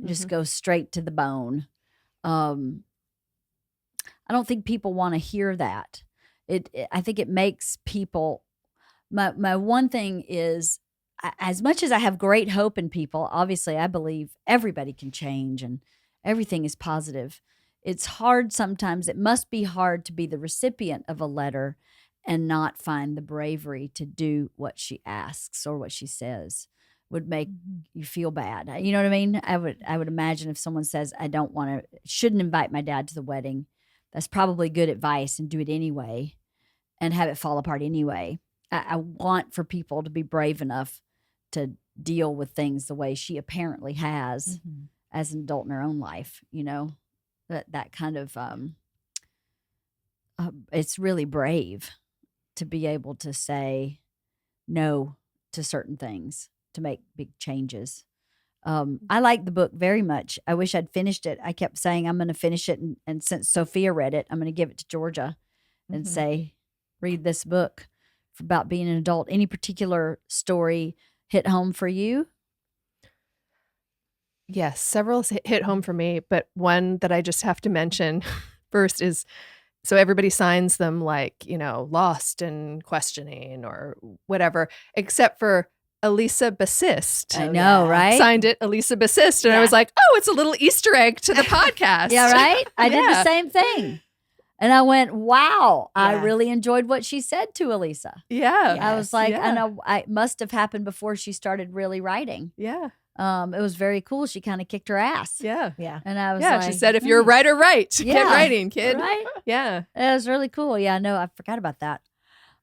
Speaker 1: just go straight to the bone. I don't think people want to hear that. I think it makes people. My one thing is, as much as I have great hope in people, obviously I believe everybody can change and everything is positive. It's hard sometimes. It must be hard to be the recipient of a letter and not find the bravery to do what she asks or what she says. Would make you feel bad. You know what I mean? I would imagine if someone says, I shouldn't invite my dad to the wedding. That's probably good advice, and do it anyway and have it fall apart anyway. I want for people to be brave enough to deal with things the way she apparently has as an adult in her own life, you know, that kind of, it's really brave to be able to say no to certain things, to make big changes. I like the book very much. I wish I'd finished it. I kept saying I'm going to finish it. And since Sophia read it, I'm going to give it to Georgia and say, read this book about being an adult. Any particular story hit home for you?
Speaker 3: Yes, several hit home for me. But one that I just have to mention first is, so everybody signs them like, you know, lost and questioning or whatever, except for Elisa Bassist.
Speaker 1: I know, right?
Speaker 3: Signed it, Elisa Bassist. And I was like, oh, it's a little Easter egg to the podcast.
Speaker 1: Yeah, right? I did the same thing. And I went, wow, I really enjoyed what she said to Elisa.
Speaker 3: Yeah.
Speaker 1: I was like, I know it must have happened before she started really writing.
Speaker 3: Yeah.
Speaker 1: It was very cool. She kind of kicked her ass.
Speaker 3: Yeah.
Speaker 2: Yeah.
Speaker 1: And I was like,
Speaker 3: she said, if you're a writer, write. Get writing, kid.
Speaker 1: Right?
Speaker 3: Yeah.
Speaker 1: It was really cool. Yeah, no, I forgot about that.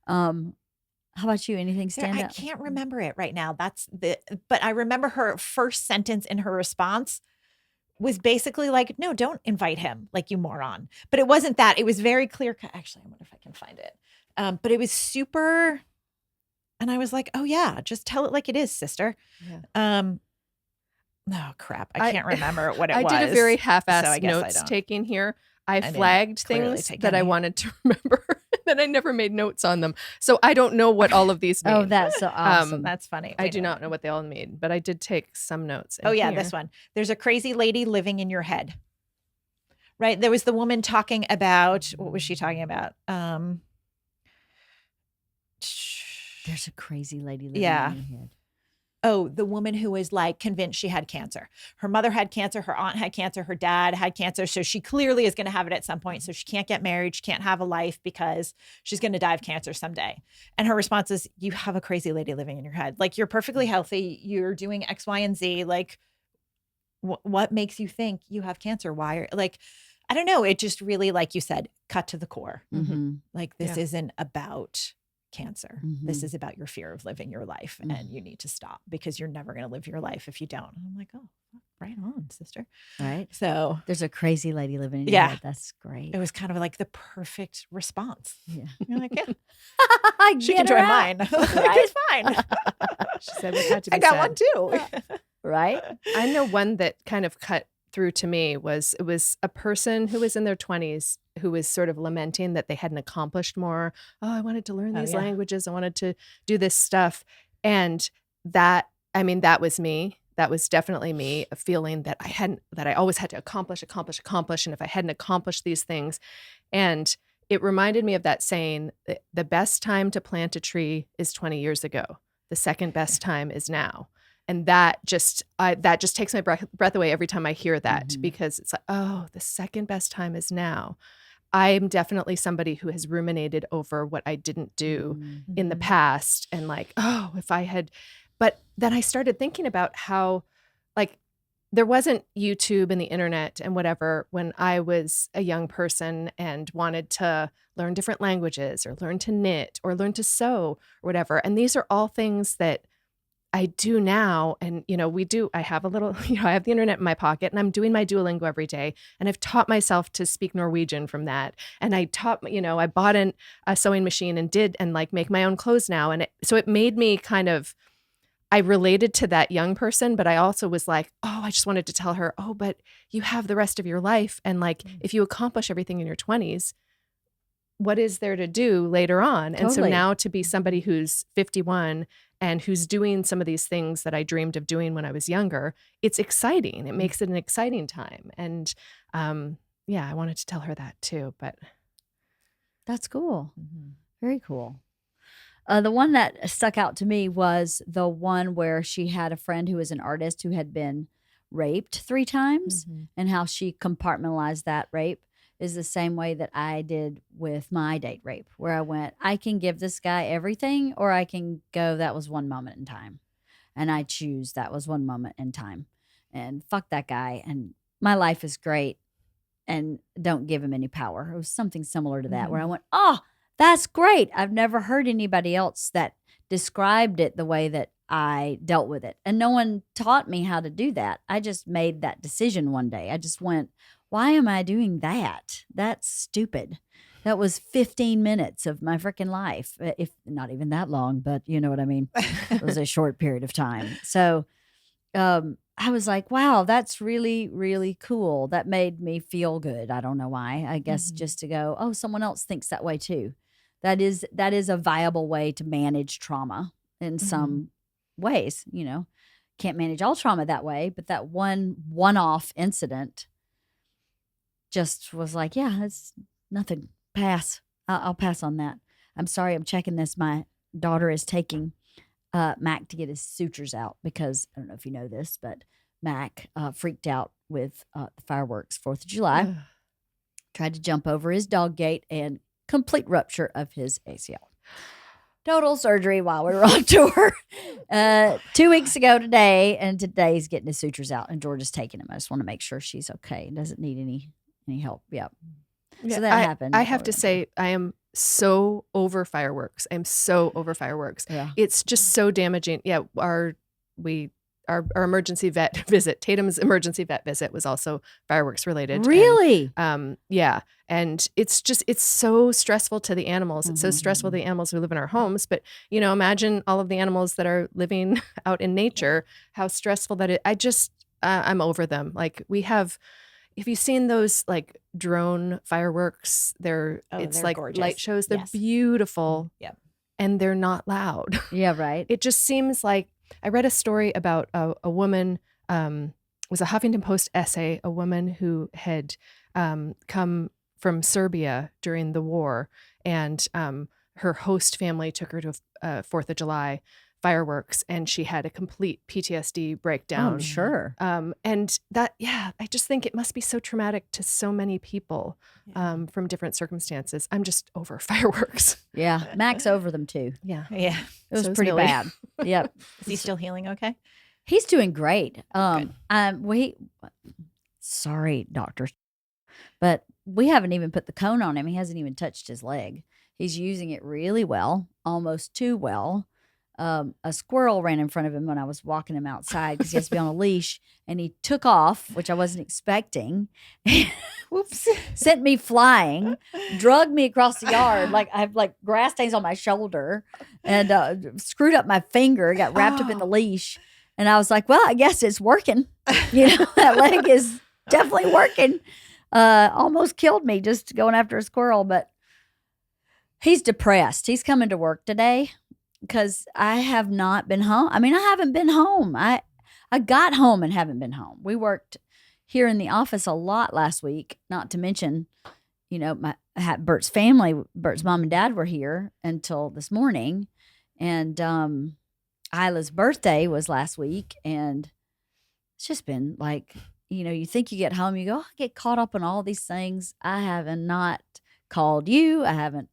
Speaker 1: How about you? Anything stand out?
Speaker 2: I can't remember it right now. But I remember her first sentence in her response was basically like, no, don't invite him, like, you moron. But it wasn't that. It was very clear. Actually, I wonder if I can find it. But it was super. And I was like, oh yeah, just tell it like it is, sister. Yeah. Oh crap. I can't remember what it was.
Speaker 3: I did a very half-assed notes taking here. I flagged things that I wanted to remember, that I never made notes on them. So I don't know what all of these mean.
Speaker 1: Oh, that's so awesome.
Speaker 2: That's funny.
Speaker 3: I do not know what they all mean, but I did take some notes.
Speaker 2: Oh, yeah, this one. There's a crazy lady living in your head. Right? There was the woman talking about, what was she talking about?
Speaker 1: There's a crazy lady living in your head.
Speaker 2: Oh, the woman who was like convinced she had cancer. Her mother had cancer. Her aunt had cancer. Her dad had cancer. So she clearly is going to have it at some point. So she can't get married. She can't have a life because she's going to die of cancer someday. And her response is, you have a crazy lady living in your head. Like, you're perfectly healthy. You're doing X, Y, and Z. Like, what makes you think you have cancer? Why? Like, I don't know. It just really, like you said, cut to the core. Like, this isn't about cancer. This is about your fear of living your life, and you need to stop because you're never going to live your life if you don't. And I'm like, oh, right on, sister.
Speaker 1: Right.
Speaker 2: So
Speaker 1: There's a crazy lady living in your
Speaker 2: Yeah.
Speaker 1: head. That's great.
Speaker 2: it was kind of like the perfect response.
Speaker 1: Yeah.
Speaker 2: You're like, yeah, she can
Speaker 1: Get her
Speaker 2: join
Speaker 1: out.
Speaker 2: mine. Like,
Speaker 1: Right?
Speaker 2: it's fine.
Speaker 3: She said what had to be
Speaker 2: I got
Speaker 3: said.
Speaker 2: one too.
Speaker 1: Right?
Speaker 3: I know one that kind of cut through to me was a person who was in their 20s who was sort of lamenting that they hadn't accomplished more. Oh, I wanted to learn
Speaker 2: Oh,
Speaker 3: these
Speaker 2: yeah.
Speaker 3: languages. I wanted to do this stuff. And that was me. That was definitely me, a feeling that I always had to accomplish. And if I hadn't accomplished these things, and it reminded me of that saying, the best time to plant a tree is 20 years ago. The second best time is now. And that just takes my breath away every time I hear that, because it's like, oh, the second best time is now. I'm definitely somebody who has ruminated over what I didn't do in the past, and like, oh, if I had. But then I started thinking about how, like, there wasn't YouTube and the internet and whatever when I was a young person and wanted to learn different languages or learn to knit or learn to sew or whatever. And these are all things that I do now. And, I have a little, I have the internet in my pocket, and I'm doing my Duolingo every day. And I've taught myself to speak Norwegian from that. And I bought a sewing machine and like make my own clothes now. And so it made me kind of, I related to that young person, but I also was like, oh, I just wanted to tell her, oh, but you have the rest of your life. And like, if you accomplish everything in your 20s, what is there to do later on? And so
Speaker 1: Totally.
Speaker 3: now to be somebody who's 51 and who's doing some of these things that I dreamed of doing when I was younger, it's exciting. It makes it an exciting time. And I wanted to tell her that too. But
Speaker 1: That's cool. Very cool. The one that stuck out to me was the one where she had a friend who was an artist who had been raped 3 times, and how she compartmentalized that rape is the same way that I did with my date rape, where I went, I can give this guy everything, or I can go, that was one moment in time. And I choose that was one moment in time. And fuck that guy. And my life is great. And don't give him any power. It was something similar to that, where I went, oh, that's great. I've never heard anybody else that described it the way that I dealt with it. And no one taught me how to do that. I just made that decision one day. I just went, why am I doing that? That's stupid. That was 15 minutes of my freaking life. If not even that long, but you know what I mean? It was a short period of time. So I was like, wow, that's really, really cool. That made me feel good. I don't know why. I guess just to go, oh, someone else thinks that way too. That is a viable way to manage trauma in some ways, Can't manage all trauma that way, but that one-off incident just was like, yeah, it's nothing. Pass. I'll pass on that. I'm sorry, I'm checking this. My daughter is taking Mac to get his sutures out because, I don't know if you know this, but Mac freaked out with the fireworks 4th of July. Tried to jump over his dog gate and complete rupture of his ACL. Total surgery while we were on tour 2 weeks ago today, and today he's getting his sutures out, and Georgia's taking him. I just want to make sure she's okay. Doesn't need any help. Yep.
Speaker 3: Yeah,
Speaker 1: So that happened.
Speaker 3: I have to say, I am so over fireworks. I'm so over fireworks.
Speaker 1: Yeah.
Speaker 3: It's just so damaging. Yeah, our emergency vet visit, Tatum's emergency vet visit, was also fireworks related.
Speaker 1: Really?
Speaker 3: And, yeah. And it's so stressful to the animals. It's so stressful to the animals who live in our homes. But, imagine all of the animals that are living out in nature, how stressful that it, I'm over them. Like have you seen those like drone fireworks? They're like
Speaker 2: gorgeous.
Speaker 3: light shows. They're
Speaker 2: Yes.
Speaker 3: beautiful.
Speaker 2: Yep.
Speaker 3: And they're not loud.
Speaker 1: Yeah, right.
Speaker 3: It just seems like, I read a story about a woman, it was a Huffington Post essay, a woman who had come from Serbia during the war, and her host family took her to 4th of July fireworks, and she had a complete PTSD breakdown.
Speaker 1: Oh, I'm sure.
Speaker 3: And that, I just think it must be so traumatic to so many people from different circumstances. I'm just over fireworks.
Speaker 1: Yeah, Mac's over them too.
Speaker 3: Yeah.
Speaker 2: Yeah.
Speaker 1: It was
Speaker 3: So is
Speaker 1: pretty
Speaker 3: Millie.
Speaker 1: bad. Yep.
Speaker 2: Is he still healing okay?
Speaker 1: He's doing great. Sorry, doctor, but we haven't even put the cone on him. He hasn't even touched his leg. He's using it really well, almost too well. a squirrel ran in front of him when I was walking him outside because he has to be on a leash, and he took off, which I wasn't expecting.
Speaker 2: Whoops.
Speaker 1: Sent me flying, drugged me across the yard. Like I have like grass stains on my shoulder, and screwed up my finger, got wrapped up in the leash. And I was like, well, I guess it's working. That leg is definitely working. Almost killed me just going after a squirrel, but he's depressed. He's coming to work today because I have not been home. I mean, I haven't been home. I got home and haven't been home. We worked here in the office a lot last week, not to mention, Bert's family, Bert's mom and dad were here until this morning. And Isla's birthday was last week. And it's just been like, you think you get home, you go, I get caught up on all these things. I haven't not called you. I haven't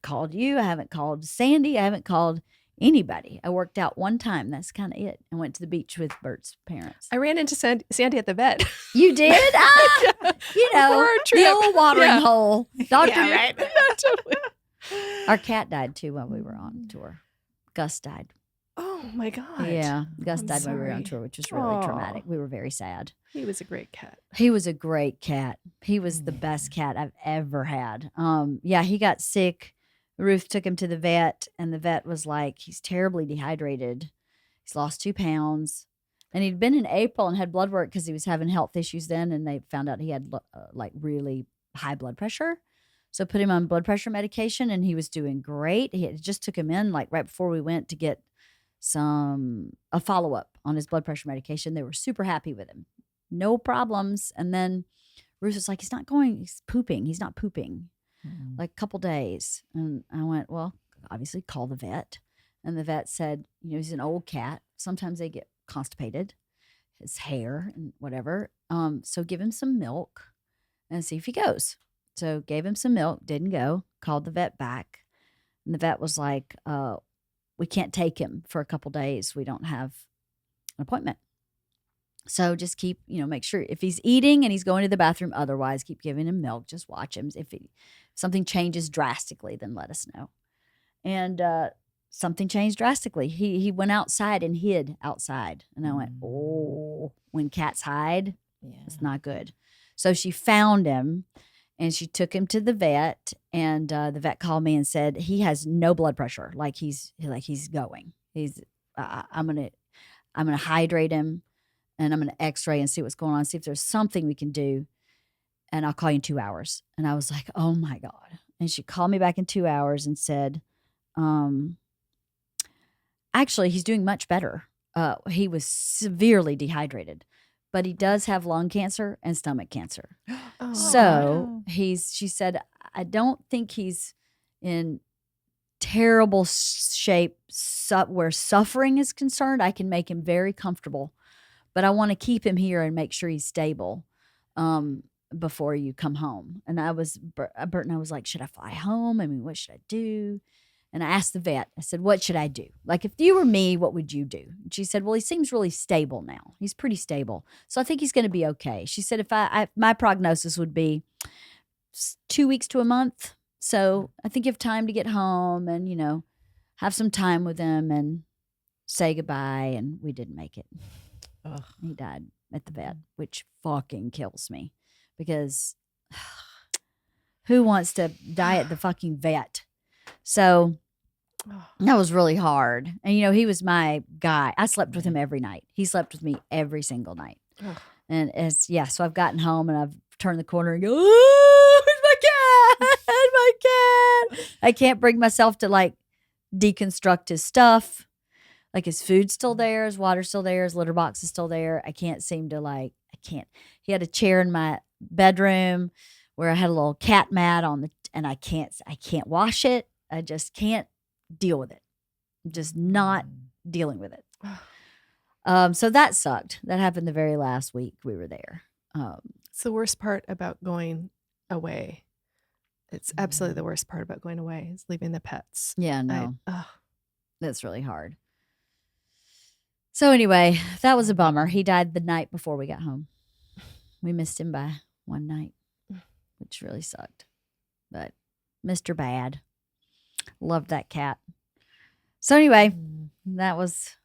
Speaker 1: called Sandy. I haven't called anybody. I worked out one time. That's kind of it. I went to the beach with Bert's parents.
Speaker 3: I ran into Sandy at the vet.
Speaker 1: You did? The old watering hole. Doctor,
Speaker 2: right?
Speaker 3: Totally.
Speaker 1: Our cat died too while we were on tour. Gus died.
Speaker 3: Oh my God.
Speaker 1: Yeah. Gus died when we were on
Speaker 3: sorry.
Speaker 1: tour, which was really traumatic. We were very sad.
Speaker 3: He was a great cat.
Speaker 1: He was a great cat. He was the best cat I've ever had. He got sick. Ruth took him to the vet, and the vet was like, he's terribly dehydrated. He's lost 2 pounds. And he'd been in April and had blood work because he was having health issues then, and they found out he had really high blood pressure. So put him on blood pressure medication, and he was doing great. He just took him in like right before we went to get a follow-up on his blood pressure medication. They were super happy with him. No problems. And then Ruth was like, he's not pooping. He's not pooping. Like a couple days. And I went, well, obviously call the vet. And the vet said, he's an old cat. Sometimes they get constipated, his hair and whatever. So give him some milk and see if he goes. So gave him some milk, didn't go, called the vet back. And the vet was like, we can't take him for a couple days. We don't have an appointment. So just keep, make sure if he's eating and he's going to the bathroom, otherwise keep giving him milk. Just watch him. If something changes drastically, then let us know. And something changed drastically. He went outside and hid outside. And I went, oh, when cats hide, it's not good. So she found him and she took him to the vet. And the vet called me and said, he has no blood pressure. He's going. I'm gonna hydrate him. And I'm going to x-ray and see what's going on, see if there's something we can do. And I'll call you in 2 hours. And I was like, oh my God. And she called me back in 2 hours and said, actually, he's doing much better. He was severely dehydrated, but he does have lung cancer and stomach cancer. She said, I don't think he's in terrible shape where suffering is concerned. I can make him very comfortable. But I want to keep him here and make sure he's stable before you come home. And Bert and I was like, should I fly home? I mean, what should I do? And I asked the vet, I said, what should I do? Like, if you were me, what would you do? And she said, well, he seems really stable now. He's pretty stable. So I think he's going to be okay. She said, my prognosis would be 2 weeks to a month. So I think you have time to get home and, have some time with him and say goodbye. And we didn't make it.
Speaker 2: Ugh.
Speaker 1: He died at the vet, which fucking kills me because who wants to die at the fucking vet? So that was really hard. And, he was my guy. I slept with him every night. He slept with me every single night.
Speaker 3: Ugh.
Speaker 1: And so I've gotten home and I've turned the corner and go, oh, it's my cat. My cat. I can't bring myself to deconstruct his stuff. Like his food's still there, his water's still there, his litter box is still there. I can't seem to he had a chair in my bedroom where I had a little cat mat and I can't wash it. I just can't deal with it. I'm just not dealing with it. So that sucked. That happened the very last week we were there.
Speaker 3: It's the worst part about going away. It's absolutely the worst part about going away is leaving the pets.
Speaker 1: Yeah, no. That's really hard. So anyway, that was a bummer. He died the night before we got home. We missed him by one night, which really sucked. But Mr. Bad, loved that cat. So anyway, that was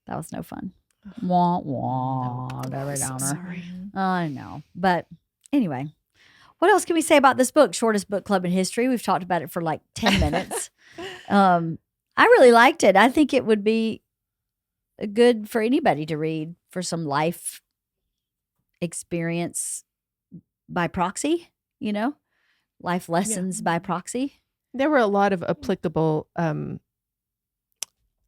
Speaker 1: no fun. Wah wah. Debbie
Speaker 3: So
Speaker 1: Downer.
Speaker 3: sorry.
Speaker 1: I know. But anyway, what else can we say about this book? Shortest book club in history. We've talked about it for like 10 minutes. I really liked it. I think it would be good for anybody to read for some life experience by proxy, life lessons by proxy.
Speaker 3: There were a lot of applicable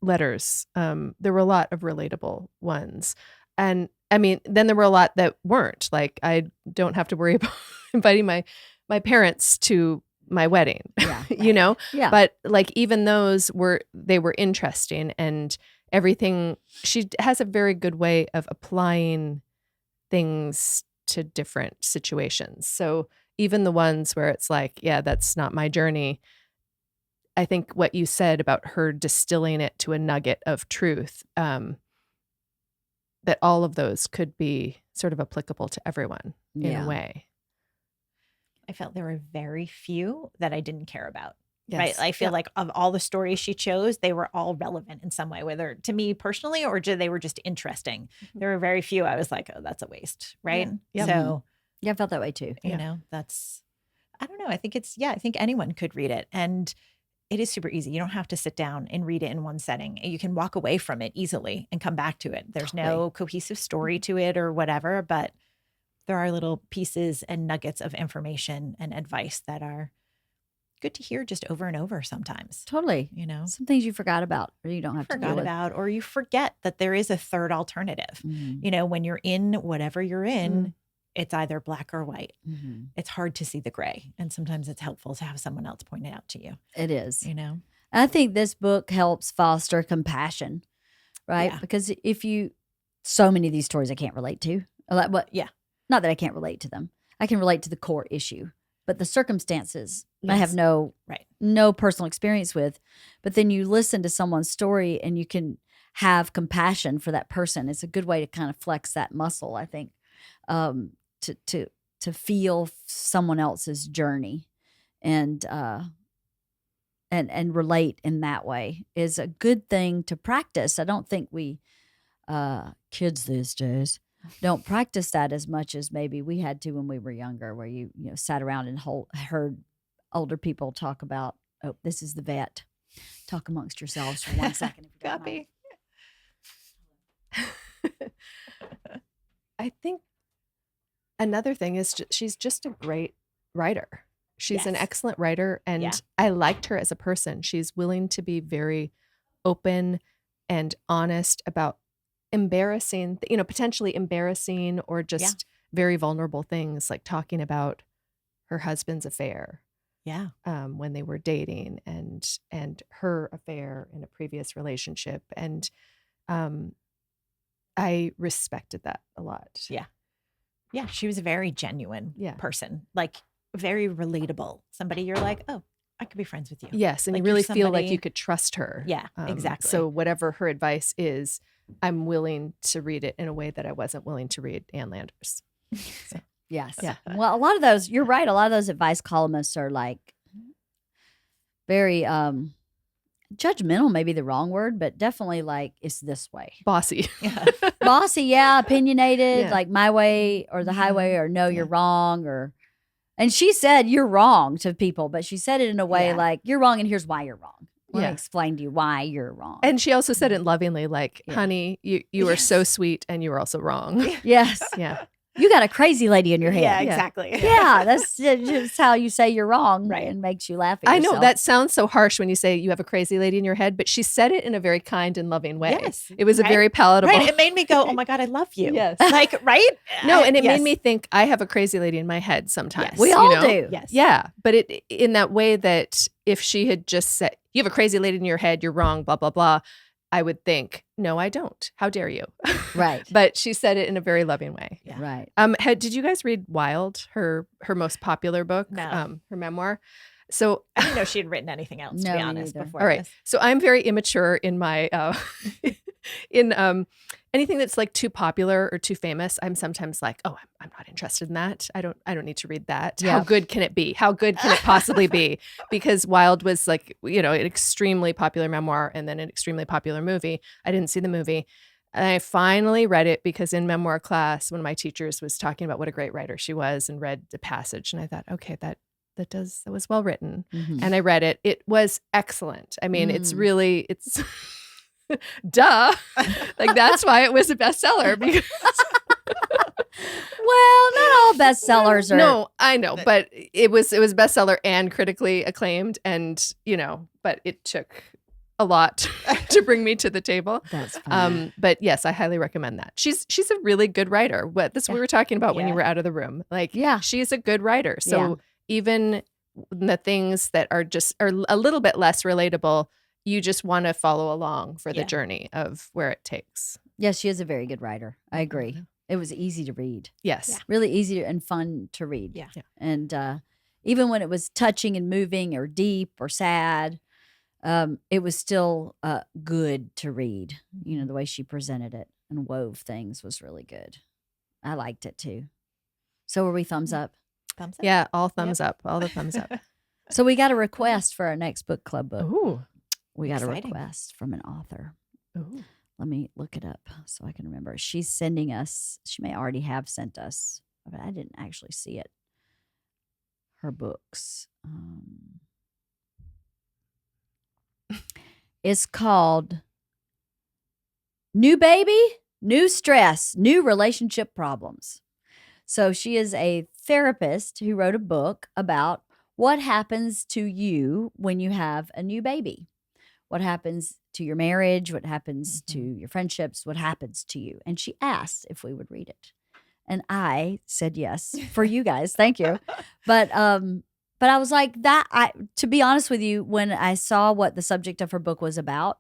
Speaker 3: letters. There were a lot of relatable ones. And I mean, then there were a lot that weren't. Like, I don't have to worry about inviting my parents to my wedding,
Speaker 1: Yeah. Yeah.
Speaker 3: But like, even those were interesting, and everything. She has a very good way of applying things to different situations. So even the ones where it's like, yeah, that's not my journey. I think what you said about her distilling it to a nugget of truth, that all of those could be sort of applicable to everyone in a way.
Speaker 2: I felt there were very few that I didn't care about.
Speaker 3: Yes.
Speaker 2: Right. I feel like of all the stories she chose, they were all relevant in some way, whether to me personally or they were just interesting. There were very few I was like, oh, that's a waste. Right.
Speaker 3: Yeah.
Speaker 2: So
Speaker 1: yeah, I felt that way too.
Speaker 2: You know, I don't know. I think I think anyone could read it. And it is super easy. You don't have to sit down and read it in one setting. You can walk away from it easily and come back to it. There's no cohesive story to it or whatever, but there are little pieces and nuggets of information and advice that are good to hear just over and over sometimes.
Speaker 1: Totally. Some things you forgot about or you don't have to deal with.
Speaker 2: Or you forget that there is a third alternative.
Speaker 1: Mm-hmm.
Speaker 2: When you're in whatever you're in, it's either black or white.
Speaker 1: Mm-hmm.
Speaker 2: It's hard to see the gray. And sometimes it's helpful to have someone else point it out to you.
Speaker 1: It is.
Speaker 2: I
Speaker 1: think this book helps foster compassion, right?
Speaker 2: Yeah.
Speaker 1: Because so many of these stories I can't relate to. Not that I can't relate to them. I can relate to the core issue, but the circumstances I have no personal experience with. But then you listen to someone's story and you can have compassion for that person. It's a good way to kind of flex that muscle, I think, to feel someone else's journey and relate in that way is a good thing to practice. I don't think we kids these days don't practice that as much as maybe we had to when we were younger, where you sat around and heard older people talk about, oh, this is the vet. Talk amongst yourselves for 1 second. If you don't mind.
Speaker 3: I think another thing is she's just a great writer. She's an excellent writer, and I liked her as a person. She's willing to be very open and honest about embarrassing, potentially embarrassing or just very vulnerable things, like talking about her husband's affair.
Speaker 2: Yeah.
Speaker 3: When they were dating and her affair in a previous relationship. And I respected that a lot.
Speaker 2: Yeah. Yeah. She was a very genuine person, like very relatable. Somebody you're like, oh, I could be friends with you.
Speaker 3: Yes. And
Speaker 2: like
Speaker 3: you really feel like you could trust her.
Speaker 2: Yeah, exactly.
Speaker 3: So whatever her advice is, I'm willing to read it in a way that I wasn't willing to read Ann Landers. So.
Speaker 1: Yes. Yeah. Well, a lot of those, you're right. A lot of those advice columnists are like very judgmental, maybe the wrong word, but definitely like it's this way.
Speaker 3: Bossy.
Speaker 2: Yeah.
Speaker 1: Bossy, opinionated, like my way or the highway, or no, you're wrong, and she said you're wrong to people, but she said it in a way like you're wrong and here's why you're wrong. Let me explain to you why you're wrong.
Speaker 3: And she also said it lovingly, like, honey, you are so sweet and you were also wrong.
Speaker 1: Yes.
Speaker 3: Yeah.
Speaker 1: You got a crazy lady in your head.
Speaker 2: Yeah, exactly.
Speaker 1: Yeah, that's just how you say you're wrong, right? And makes you laugh at yourself.
Speaker 3: I know that sounds so harsh when you say you have a crazy lady in your head, but she said it in a very kind and loving way.
Speaker 2: Yes,
Speaker 3: it was a very palatable.
Speaker 2: Right, it made me go, "Oh my God, I love you."
Speaker 3: Yes,
Speaker 2: like right.
Speaker 3: No, and it made me think I have a crazy lady in my head sometimes.
Speaker 1: Yes. We all do.
Speaker 2: Yes,
Speaker 3: yeah, but it in that way that if she had just said, "You have a crazy lady in your head, you're wrong," blah blah blah, I would think, no, I don't. How dare you?
Speaker 1: Right.
Speaker 3: But she said it in a very loving way.
Speaker 1: Yeah. Right.
Speaker 3: Did you guys read Wild, her most popular book,
Speaker 2: no.
Speaker 3: Her memoir? So
Speaker 2: I didn't know she had written anything else, to be honest, before
Speaker 3: All right.
Speaker 2: this.
Speaker 3: So I'm very immature in my in anything that's like too popular or too famous, I'm sometimes like, oh, I'm not interested in that. I don't need to read that.
Speaker 1: Yeah.
Speaker 3: How good can it be? How good can it possibly be? Because Wild was like, you know, an extremely popular memoir and then an extremely popular movie. I didn't see the movie. And I finally read it because in memoir class, one of my teachers was talking about what a great writer she was and read the passage. And I thought, okay, that was well written.
Speaker 1: Mhm.
Speaker 3: And I read it. It was excellent. I mean, it's duh. Like that's why it was a bestseller. Because
Speaker 1: Well, not all bestsellers are.
Speaker 3: no, I know, but it was a bestseller and critically acclaimed, and you know, but it took a lot to bring me to the table.
Speaker 1: That's funny.
Speaker 3: But yes, I highly recommend that. She's a really good writer. What we were talking about when you were out of the room. Like,
Speaker 1: Yeah.
Speaker 3: she's a good writer. So even the things that are a little bit less relatable, you just want to follow along for the journey of where it takes.
Speaker 1: Yes, she is a very good writer. I agree. It was easy to read.
Speaker 3: Yes.
Speaker 2: Yeah.
Speaker 1: Really easy and fun to read.
Speaker 2: Yeah.
Speaker 1: And even when it was touching and moving or deep or sad, it was still good to read. You know, the way she presented it and wove things was really good. I liked it too. So were we thumbs up?
Speaker 2: Thumbs up.
Speaker 3: Yeah, all thumbs up. All the thumbs up.
Speaker 1: So we got a request for our next book club book.
Speaker 3: Ooh.
Speaker 1: We got
Speaker 2: Exciting.
Speaker 1: a request from an author.
Speaker 3: Ooh.
Speaker 1: Let me look it up so I can remember. She's sending us, she may already have sent us, but I didn't actually see it. Her books. It's called New Baby, New Stress, New Relationship Problems. So she is a therapist who wrote a book about what happens to you when you have a new baby. What happens to your marriage, what happens to your friendships, what happens to you. And she asked if we would read it. And I said yes for you guys. Thank you. But I was like to be honest with you, when I saw what the subject of her book was about,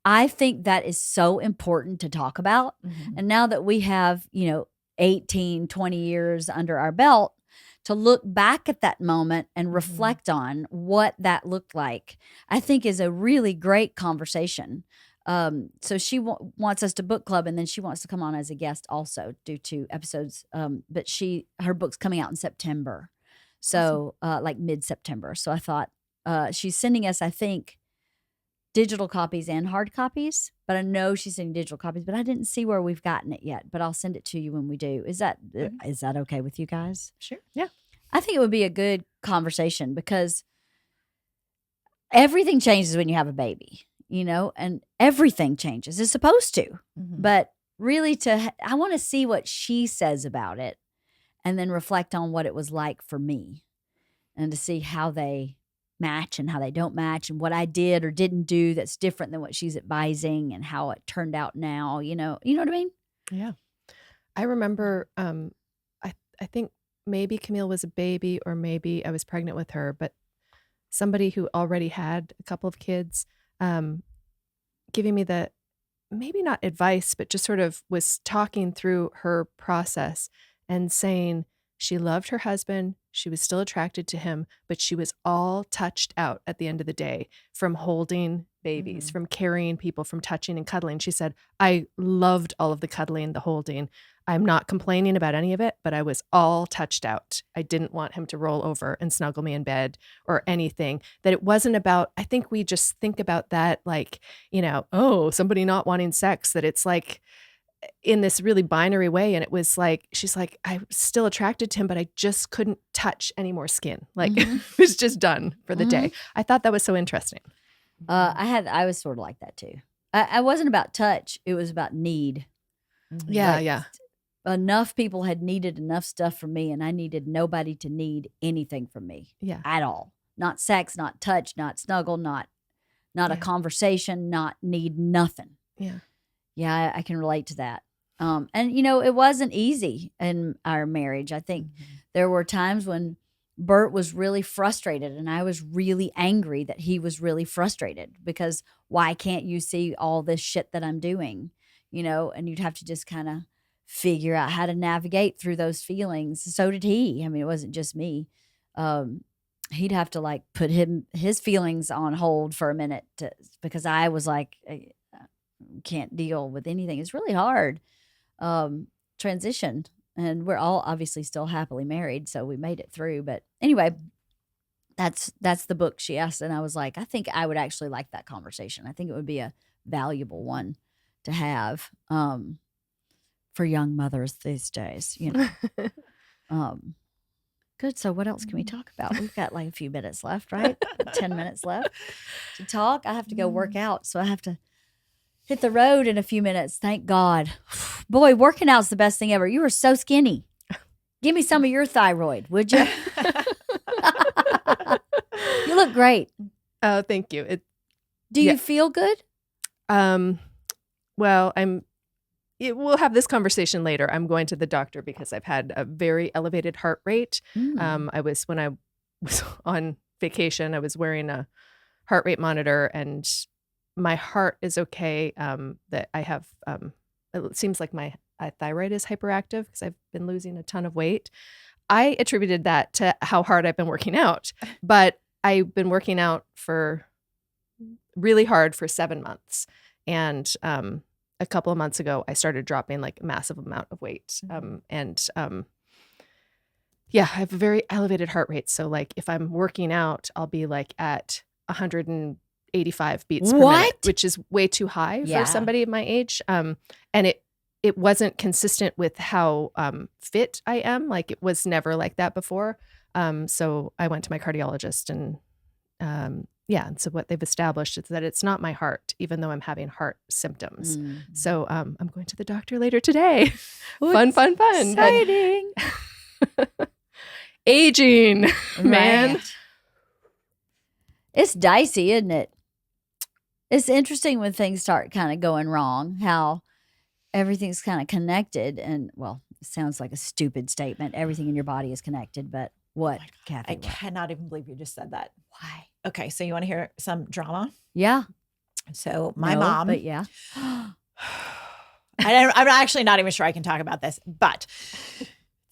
Speaker 1: I think that is so important to talk about.
Speaker 2: Mhm.
Speaker 1: And now that we have, 18, 20 years under our belt, to look back at that moment and reflect on what that looked like, I think is a really great conversation. So she wants us to book club, and then she wants to come on as a guest also, do 2 episodes. But her book's coming out in September. So like mid-September. So I thought she's sending us, I think, digital copies and hard copies, but I know she's sending digital copies, but I didn't see where we've gotten it yet, but I'll send it to you when we do. Is that okay with you guys?
Speaker 2: Sure.
Speaker 3: Yeah.
Speaker 1: I think it would be a good conversation because everything changes when you have a baby, and everything changes. It's supposed to, but really I want to see what she says about it and then reflect on what it was like for me and to see how they match and how they don't match and what I did or didn't do that's different than what she's advising and how it turned out now, you know what I mean?
Speaker 3: Yeah. I remember, I think maybe Camille was a baby or maybe I was pregnant with her, but somebody who already had a couple of kids giving me the, maybe not advice, but just sort of was talking through her process and saying she loved her husband. She was still attracted to him, but she was all touched out at the end of the day from holding babies, from carrying people, from touching and cuddling. She said, I loved all of the cuddling, the holding. I'm not complaining about any of it, but I was all touched out. I didn't want him to roll over and snuggle me in bed or anything. That it wasn't about, I think we just think about that like, somebody not wanting sex, that it's like, in this really binary way. And it was like, she's like, I was still attracted to him, but I just couldn't touch any more skin. Like it was just done for the day. I thought that was so interesting.
Speaker 1: I was sort of like that too. I wasn't about touch. It was about need.
Speaker 3: Yeah.
Speaker 1: Like,
Speaker 3: Yeah.
Speaker 1: Enough people had needed enough stuff from me, and I needed nobody to need anything from me.
Speaker 3: Yeah.
Speaker 1: At all. Not sex, not touch, not snuggle, not a conversation, not need nothing.
Speaker 3: Yeah.
Speaker 1: Yeah, I can relate to that. And it wasn't easy in our marriage. I think there were times when Bert was really frustrated and I was really angry that he was really frustrated because why can't you see all this shit that I'm doing? And you'd have to just kind of figure out how to navigate through those feelings. So did he. I mean, it wasn't just me. He'd have to like put his feelings on hold for a minute because I was like, can't deal with anything. It's really hard. Transition. And we're all obviously still happily married, so we made it through. But anyway, that's the book she asked, and I was like, I think I would actually like that conversation. I think it would be a valuable one to have for young mothers these days, Good. So what else can we talk about? We've got like a few minutes left, right? 10 minutes left to talk. I have to go work out, so I have to hit the road in a few minutes. Thank God. Boy, working out's the best thing ever. You are so skinny. Give me some of your thyroid, would you? You look great.
Speaker 3: Oh, thank you.
Speaker 1: Do you feel good?
Speaker 3: Well, we'll have this conversation later. I'm going to the doctor because I've had a very elevated heart rate. When I was on vacation, I was wearing a heart rate monitor, and my heart is okay. That I have, it seems like my thyroid is hyperactive because I've been losing a ton of weight. I attributed that to how hard I've been working out, but I've been working out really hard for 7 months. And a couple of months ago, I started dropping like a massive amount of weight. I have a very elevated heart rate. So like if I'm working out, I'll be like at 185 beats per minute, which is way too high for somebody of my age. And it wasn't consistent with how fit I am. Like it was never like that before. So I went to my cardiologist, and and so what they've established is that it's not my heart, even though I'm having heart symptoms. So I'm going to the doctor later today. Fun.
Speaker 1: Exciting.
Speaker 3: Aging, man.
Speaker 1: Right. It's dicey, isn't it? It's interesting when things start kind of going wrong, how everything's kind of connected. And, well, it sounds like a stupid statement. Everything in your body is connected. But what, Cathy?
Speaker 2: I cannot even believe you just said that.
Speaker 1: Why?
Speaker 2: Okay, so you want to hear some drama?
Speaker 1: Yeah.
Speaker 2: So my mom.
Speaker 1: But yeah.
Speaker 2: I'm actually not even sure I can talk about this, but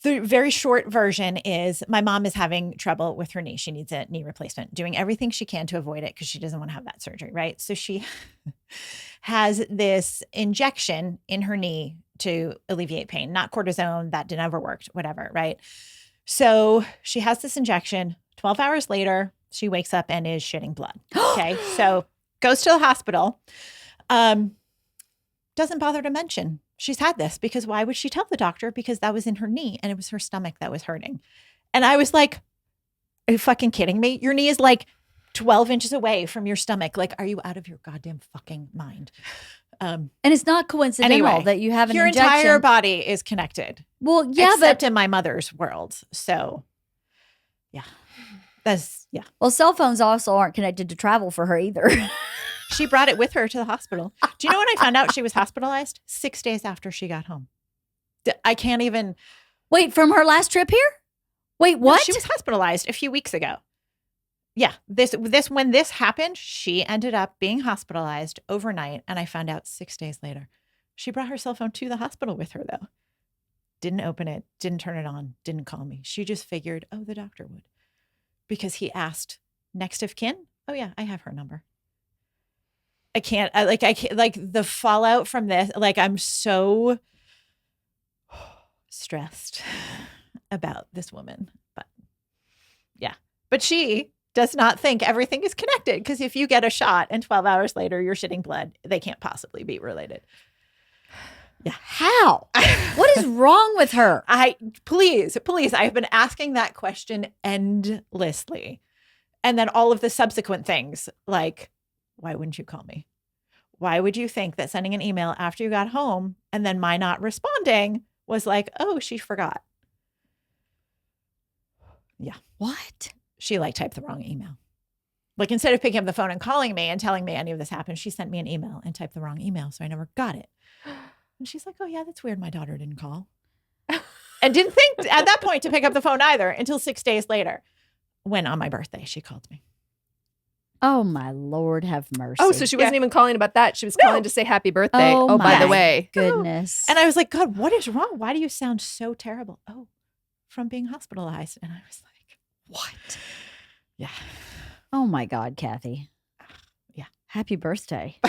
Speaker 2: the very short version is my mom is having trouble with her knee. She needs a knee replacement, doing everything she can to avoid it because she doesn't want to have that surgery, right? So she has this injection in her knee to alleviate pain, not cortisone, that never worked, whatever, right? So she has this injection. 12 hours later, she wakes up and is shitting blood. Okay. So goes to the hospital. Doesn't bother to mention she's had this, because why would she tell the doctor? Because that was in her knee and it was her stomach that was hurting. And I was like, are you fucking kidding me? Your knee is like 12 inches away from your stomach. Like, are you out of your goddamn fucking mind?
Speaker 1: And it's not coincidental that you have an injection.
Speaker 2: Your entire body is connected.
Speaker 1: Well, yeah,
Speaker 2: except in my mother's world. So, yeah.
Speaker 1: Well, cell phones also aren't connected to travel for her either.
Speaker 2: She brought it with her to the hospital. Do you know when I found out she was hospitalized? 6 days after she got home. I can't even.
Speaker 1: Wait, from her last trip here? Wait, what?
Speaker 2: No, she was hospitalized a few weeks ago. Yeah, when this happened, she ended up being hospitalized overnight, and I found out 6 days later. She brought her cell phone to the hospital with her, though. Didn't open it, didn't turn it on, didn't call me. She just figured, oh, the doctor would. Because he asked next of kin. Oh, yeah, I have her number. I can't, the fallout from this, like, I'm so stressed about this woman. But yeah, but she does not think everything is connected, because if you get a shot and 12 hours later you're shitting blood, they can't possibly be related. Yeah.
Speaker 1: How? What is wrong with her?
Speaker 2: Please, I've been asking that question endlessly. And then all of the subsequent things, like, why wouldn't you call me? Why would you think that sending an email after you got home and then my not responding was like, oh, she forgot? Yeah.
Speaker 1: What?
Speaker 2: She typed the wrong email. Like, instead of picking up the phone and calling me and telling me any of this happened, she sent me an email and typed the wrong email. So I never got it. And she's like, oh, yeah, that's weird. My daughter didn't call. And didn't think at that point to pick up the phone either until 6 days later, when on my birthday, she called me.
Speaker 1: Oh, my Lord, have mercy.
Speaker 3: Oh, so she wasn't even calling about that. She was calling to say happy birthday. Oh, by the way.
Speaker 1: Goodness.
Speaker 2: And I was like, God, what is wrong? Why do you sound so terrible? Oh, from being hospitalized. And I was like, what? Yeah.
Speaker 1: Oh, my God, Cathy.
Speaker 2: Yeah.
Speaker 1: Happy birthday.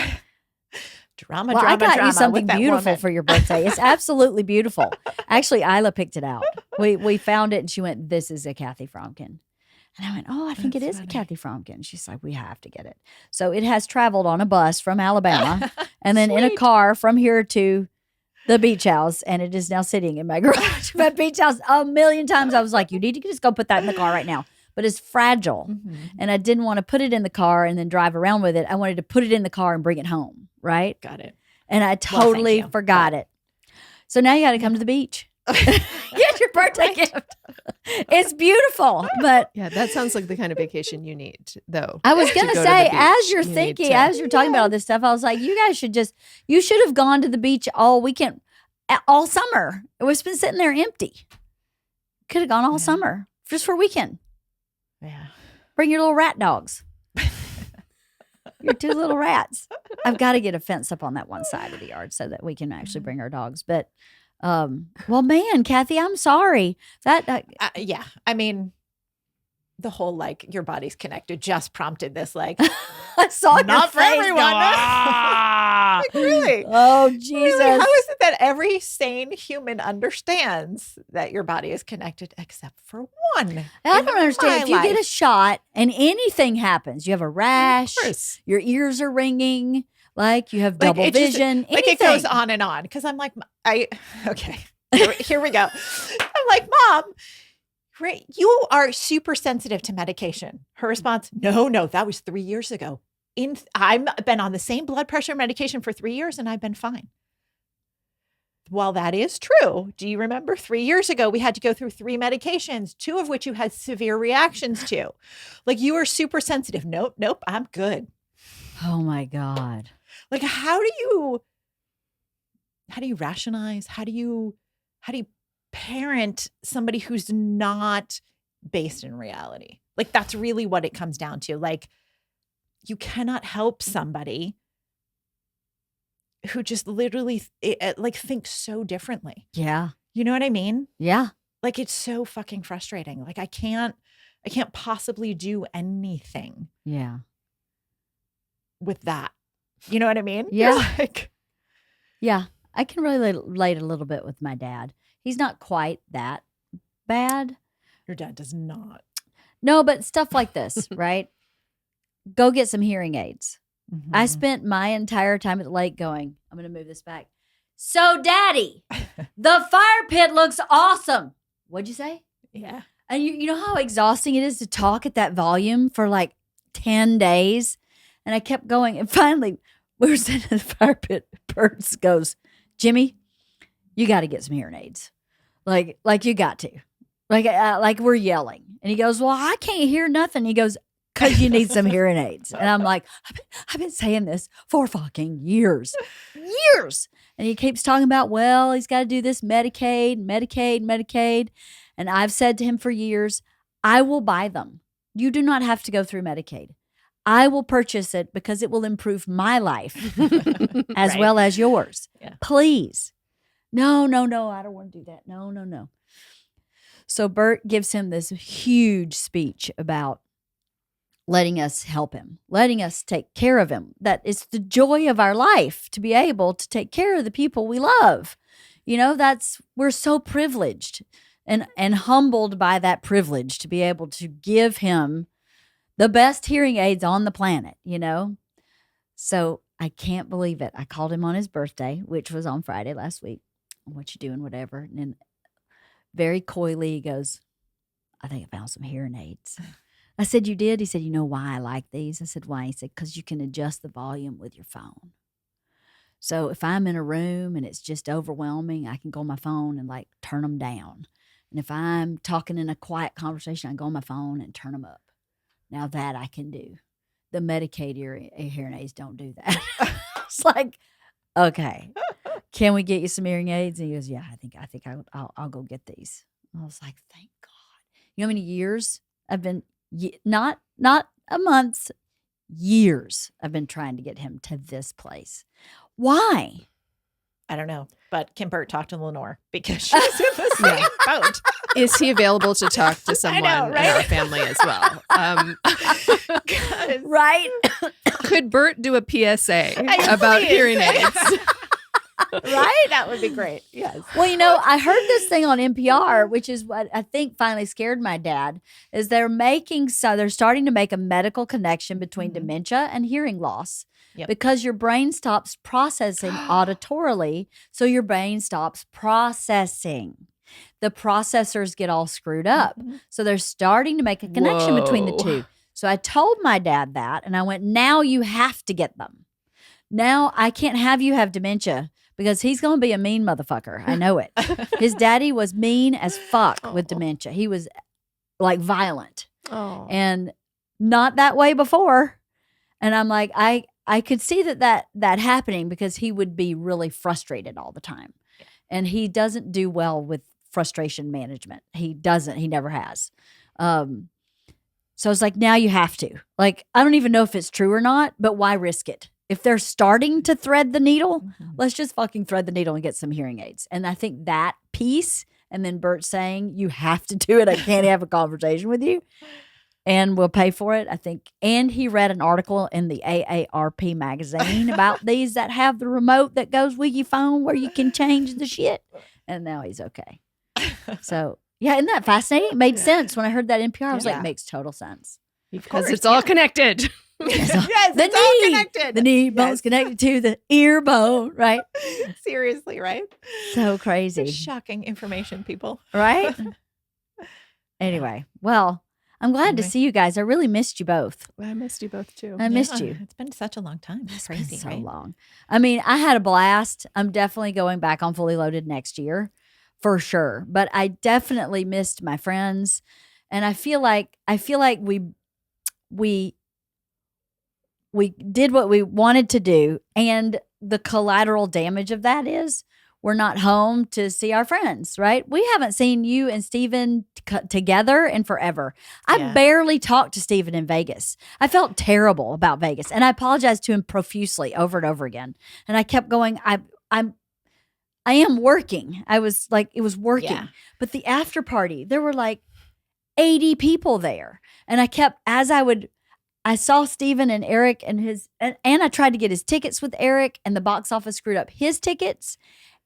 Speaker 2: Drama,
Speaker 1: Well,
Speaker 2: drama,
Speaker 1: I got
Speaker 2: drama
Speaker 1: you something
Speaker 2: with that
Speaker 1: beautiful
Speaker 2: woman.
Speaker 1: for your birthday. It's absolutely beautiful. Actually, Isla picked it out. We found it and she went, "This is a Cathy Fromkin." And I went, "Oh, I think it
Speaker 2: That's
Speaker 1: is a
Speaker 2: funny.
Speaker 1: Cathy Fromkin." She's like, "We have to get it." So it has traveled on a bus from Alabama and then in a
Speaker 2: Sweet.
Speaker 1: car from here to the beach house. And it is now sitting in my garage. My beach house, a million times I was like, "You need to just go put that in the car right now." But it's fragile.
Speaker 2: Mhm.
Speaker 1: And I didn't want to put it in the car and then drive around with it. I wanted to put it in the car and bring it home. Right.
Speaker 2: Got it.
Speaker 1: And I totally
Speaker 2: you,
Speaker 1: forgot it. So now you got to come to the beach. Get your birthday gift. It's beautiful. But
Speaker 3: Yeah, that sounds like the kind of vacation you need, though.
Speaker 1: I was going
Speaker 3: go
Speaker 1: to
Speaker 3: to
Speaker 1: say,
Speaker 3: the beach.
Speaker 1: as you're
Speaker 3: You need
Speaker 1: thinking,
Speaker 3: to-
Speaker 1: as you're talking about all this stuff, I was like, you guys you should have gone to the beach all weekend, all summer. It was been sitting there empty. Could have gone all
Speaker 2: Yeah.
Speaker 1: summer just for a weekend.
Speaker 2: Yeah.
Speaker 1: Bring your little rat dogs. Your two little rats. I've got to get a fence up on that one side of the yard so that we can actually bring our dogs. But, well, man, Cathy, I'm sorry. That
Speaker 2: Yeah. I mean, the whole like your body's connected just prompted this like
Speaker 1: I saw your
Speaker 2: not for
Speaker 1: face
Speaker 2: everyone.
Speaker 1: go, "Ah!"
Speaker 2: Like, really?
Speaker 1: Oh, Jesus.
Speaker 2: Really? How is it that every sane human understands that your body is connected except for one?
Speaker 1: I
Speaker 2: in
Speaker 1: don't understand.
Speaker 2: my
Speaker 1: If you get a
Speaker 2: life?
Speaker 1: shot and anything happens, you have a rash,
Speaker 2: course.
Speaker 1: your ears are ringing, like you have
Speaker 2: Like,
Speaker 1: double
Speaker 2: it just-
Speaker 1: vision,
Speaker 2: Like
Speaker 1: anything.
Speaker 2: it goes on and on because I'm like, okay, here we go. I'm like, Mom, right, you are super sensitive to medication. Her response, no, that was 3 years ago. I've been on the same blood pressure medication for 3 years and I've been fine. While that is true, do you remember 3 years ago, we had to go through 3 medications, 2 of which you had severe reactions to. Like you are super sensitive. Nope, I'm good.
Speaker 1: Oh my God.
Speaker 2: Like, how do you rationalize? How do you parent somebody who's not based in reality? Like, that's really what it comes down to. Like, you cannot help somebody who just literally like thinks so differently.
Speaker 1: Yeah.
Speaker 2: You know what I mean?
Speaker 1: Yeah.
Speaker 2: Like, it's so fucking frustrating. Like, I can't possibly do anything
Speaker 1: Yeah.
Speaker 2: with that. You know what I mean?
Speaker 1: Yeah.
Speaker 2: You're like,
Speaker 1: Yeah. I can relate a little bit with my dad. He's not quite that bad.
Speaker 2: your dad does not.
Speaker 1: No, but stuff like this, right? Go get some hearing aids. I
Speaker 2: Mhm.
Speaker 1: spent my entire time at the lake going, I'm going to move this back. "So, Daddy, the fire pit looks awesome." What'd you say?
Speaker 2: Yeah.
Speaker 1: And you know how exhausting it is to talk at that volume for like 10 days? And I kept going. And finally, we were sitting in the fire pit. Bert goes, "Jimmy, you got to get some hearing aids. Like you got to. Like we're yelling." And he goes, "Well, I can't hear nothing." He goes, "Because you need some hearing aids." And I'm like, I've been saying this for fucking years. And he keeps talking about, well, he's got to do this Medicaid. And I've said to him for years, I will buy them. You do not have to go through Medicaid. I will purchase it because it will improve my life as
Speaker 2: Right.
Speaker 1: well as yours.
Speaker 2: Yeah.
Speaker 1: Please. No, I don't want to do that. No. So Bert gives him this huge speech about letting us help him, letting us take care of him. That it's the joy of our life to be able to take care of the people we love. You know, we're so privileged and humbled by that privilege to be able to give him the best hearing aids on the planet, you know? So I can't believe it. I called him on his birthday, which was on Friday last week. "What you doing, whatever." And then very coyly he goes, "I think I found some hearing aids." I said, "You did?" He said, "You know why I like these?" I said, "Why?" He said, "Because you can adjust the volume with your phone. So if I'm in a room and it's just overwhelming, I can go on my phone and like turn them down. And if I'm talking in a quiet conversation, I can go on my phone and turn them up. Now that I can do. The Medicaid hearing aids don't do that." It's like, okay, can we get you some hearing aids? And he goes, "Yeah, I think I'll go get these." I was like, thank God. You know how many years I've been, not a month, years I've been trying to get him to this place. Why?
Speaker 2: I don't know. But Kim Burt talked to Lenore because she's in the same boat.
Speaker 3: Is he available to talk to someone
Speaker 2: right?
Speaker 3: in our family as well?
Speaker 1: Right?
Speaker 3: Could Bert do a PSA about
Speaker 2: please.
Speaker 3: hearing aids?
Speaker 1: Right?
Speaker 2: That would be great. Yes.
Speaker 1: Well, I heard this thing on NPR, which is what I think finally scared my dad, is they're starting to make a medical connection between dementia and hearing loss.
Speaker 2: Yep.
Speaker 1: Because your brain stops processing auditorily, so your brain stops processing. The processors get all screwed up. So they're starting to make a connection between the two. So I told my dad that, and I went, now you have to get them. Now I can't have you have dementia because he's going to be a mean motherfucker. I know it. His daddy was mean as fuck with dementia. He was like violent and not that way before. And I'm like, I could see that happening because he would be really frustrated all the time. And he doesn't do well with frustration management. He doesn't. He never has. So it's like, now you have to. Like, I don't even know if it's true or not, but why risk it? If they're starting to thread the needle, let's just fucking thread the needle and get some hearing aids. And I think that piece, and then Bert saying, you have to do it. I can't have a conversation with you. And we'll pay for it, I think. And he read an article in the AARP magazine about these that have the remote that goes with your phone where you can change the shit. And now he's okay. So, yeah, isn't that fascinating? It made sense when I heard that NPR. I was like, makes total sense.
Speaker 3: Because it's all connected.
Speaker 2: Yes, it's all connected.
Speaker 1: The knee bone's connected to the ear bone, right?
Speaker 2: Seriously, right?
Speaker 1: So crazy.
Speaker 2: Shocking information, people.
Speaker 1: Right? Anyway, well, I'm glad to see you guys. I really missed you both.
Speaker 3: I missed you both too.
Speaker 1: I missed you.
Speaker 2: It's been such a long time. It's crazy,
Speaker 1: so
Speaker 2: right?
Speaker 1: long. I mean, I had a blast. I'm definitely going back on Fully Loaded next year for sure. But I definitely missed my friends. And I feel like we did what we wanted to do. And the collateral damage of that is we're not home to see our friends, right? We haven't seen you and Steven together in forever. I barely talked to Steven in Vegas. I felt terrible about Vegas, and I apologized to him profusely over and over again. And I kept going, I am working. I was like, it was working. Yeah. But the after party, there were like 80 people there. And I saw Steven and Eric and I tried to get his tickets with Eric, and the box office screwed up his tickets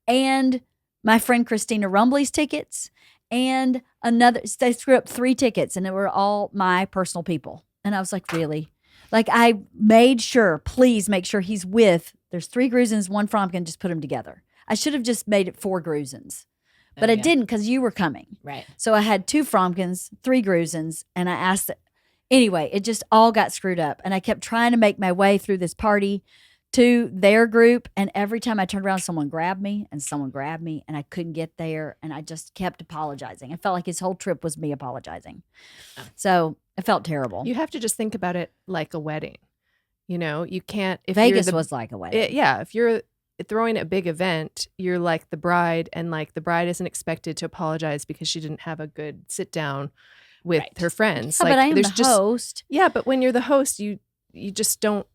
Speaker 1: and my friend Christina Rumbley's tickets, and they screwed up 3 tickets, and they were all my personal people. And I was like, really? Like, I made sure, please make sure there's 3 Gruzins, 1 Fromkin, just put them together. I should have just made it 4 Gruzins. But I didn't because you were coming. Right. So I had 2 Fromkins, 3 Gruzins, and I asked anyway, it just all got screwed up. And I kept trying to make my way through this party to their group. And every time I turned around, someone grabbed me, and I couldn't get there. And I just kept apologizing. I felt like his whole trip was me apologizing. So it felt terrible.
Speaker 3: You have to just think about it like a wedding. You can't. If
Speaker 1: Vegas was like a wedding.
Speaker 3: If you're throwing a big event, you're like the bride, and like the bride isn't expected to apologize because she didn't have a good sit down with her friends.
Speaker 1: Yeah, but I am the host.
Speaker 3: Yeah, but when you're the host, you just don't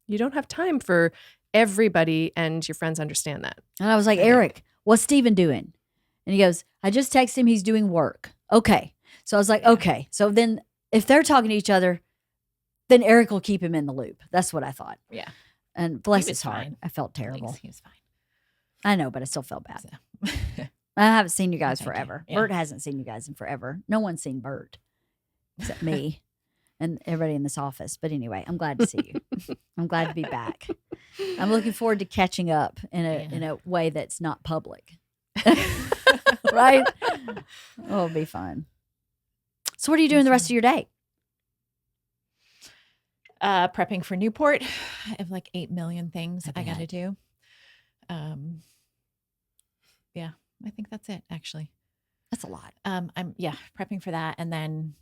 Speaker 3: have time for everybody, and your friends understand that.
Speaker 1: And I was like, Eric, what's Steven doing? And he goes, I just texted him, he's doing work. Okay. So I was like, okay. So then if they're talking to each other, then Eric will keep him in the loop. That's what I thought. Yeah. And bless his heart. I felt terrible.
Speaker 2: He was fine.
Speaker 1: I know, but I still felt bad. So. I haven't seen you guys forever. Yeah. Bert hasn't seen you guys in forever. No one's seen Bert except me and everybody in this office. But anyway, I'm glad to see you. I'm glad to be back. I'm looking forward to catching up in a way that's not public. Right? Oh, it'll be fun. So what are you doing the rest of your day?
Speaker 2: Prepping for Newport. I have like 8 million things I got to do. Yeah, I think that's it, actually.
Speaker 1: That's a lot.
Speaker 2: I'm prepping for that. And then,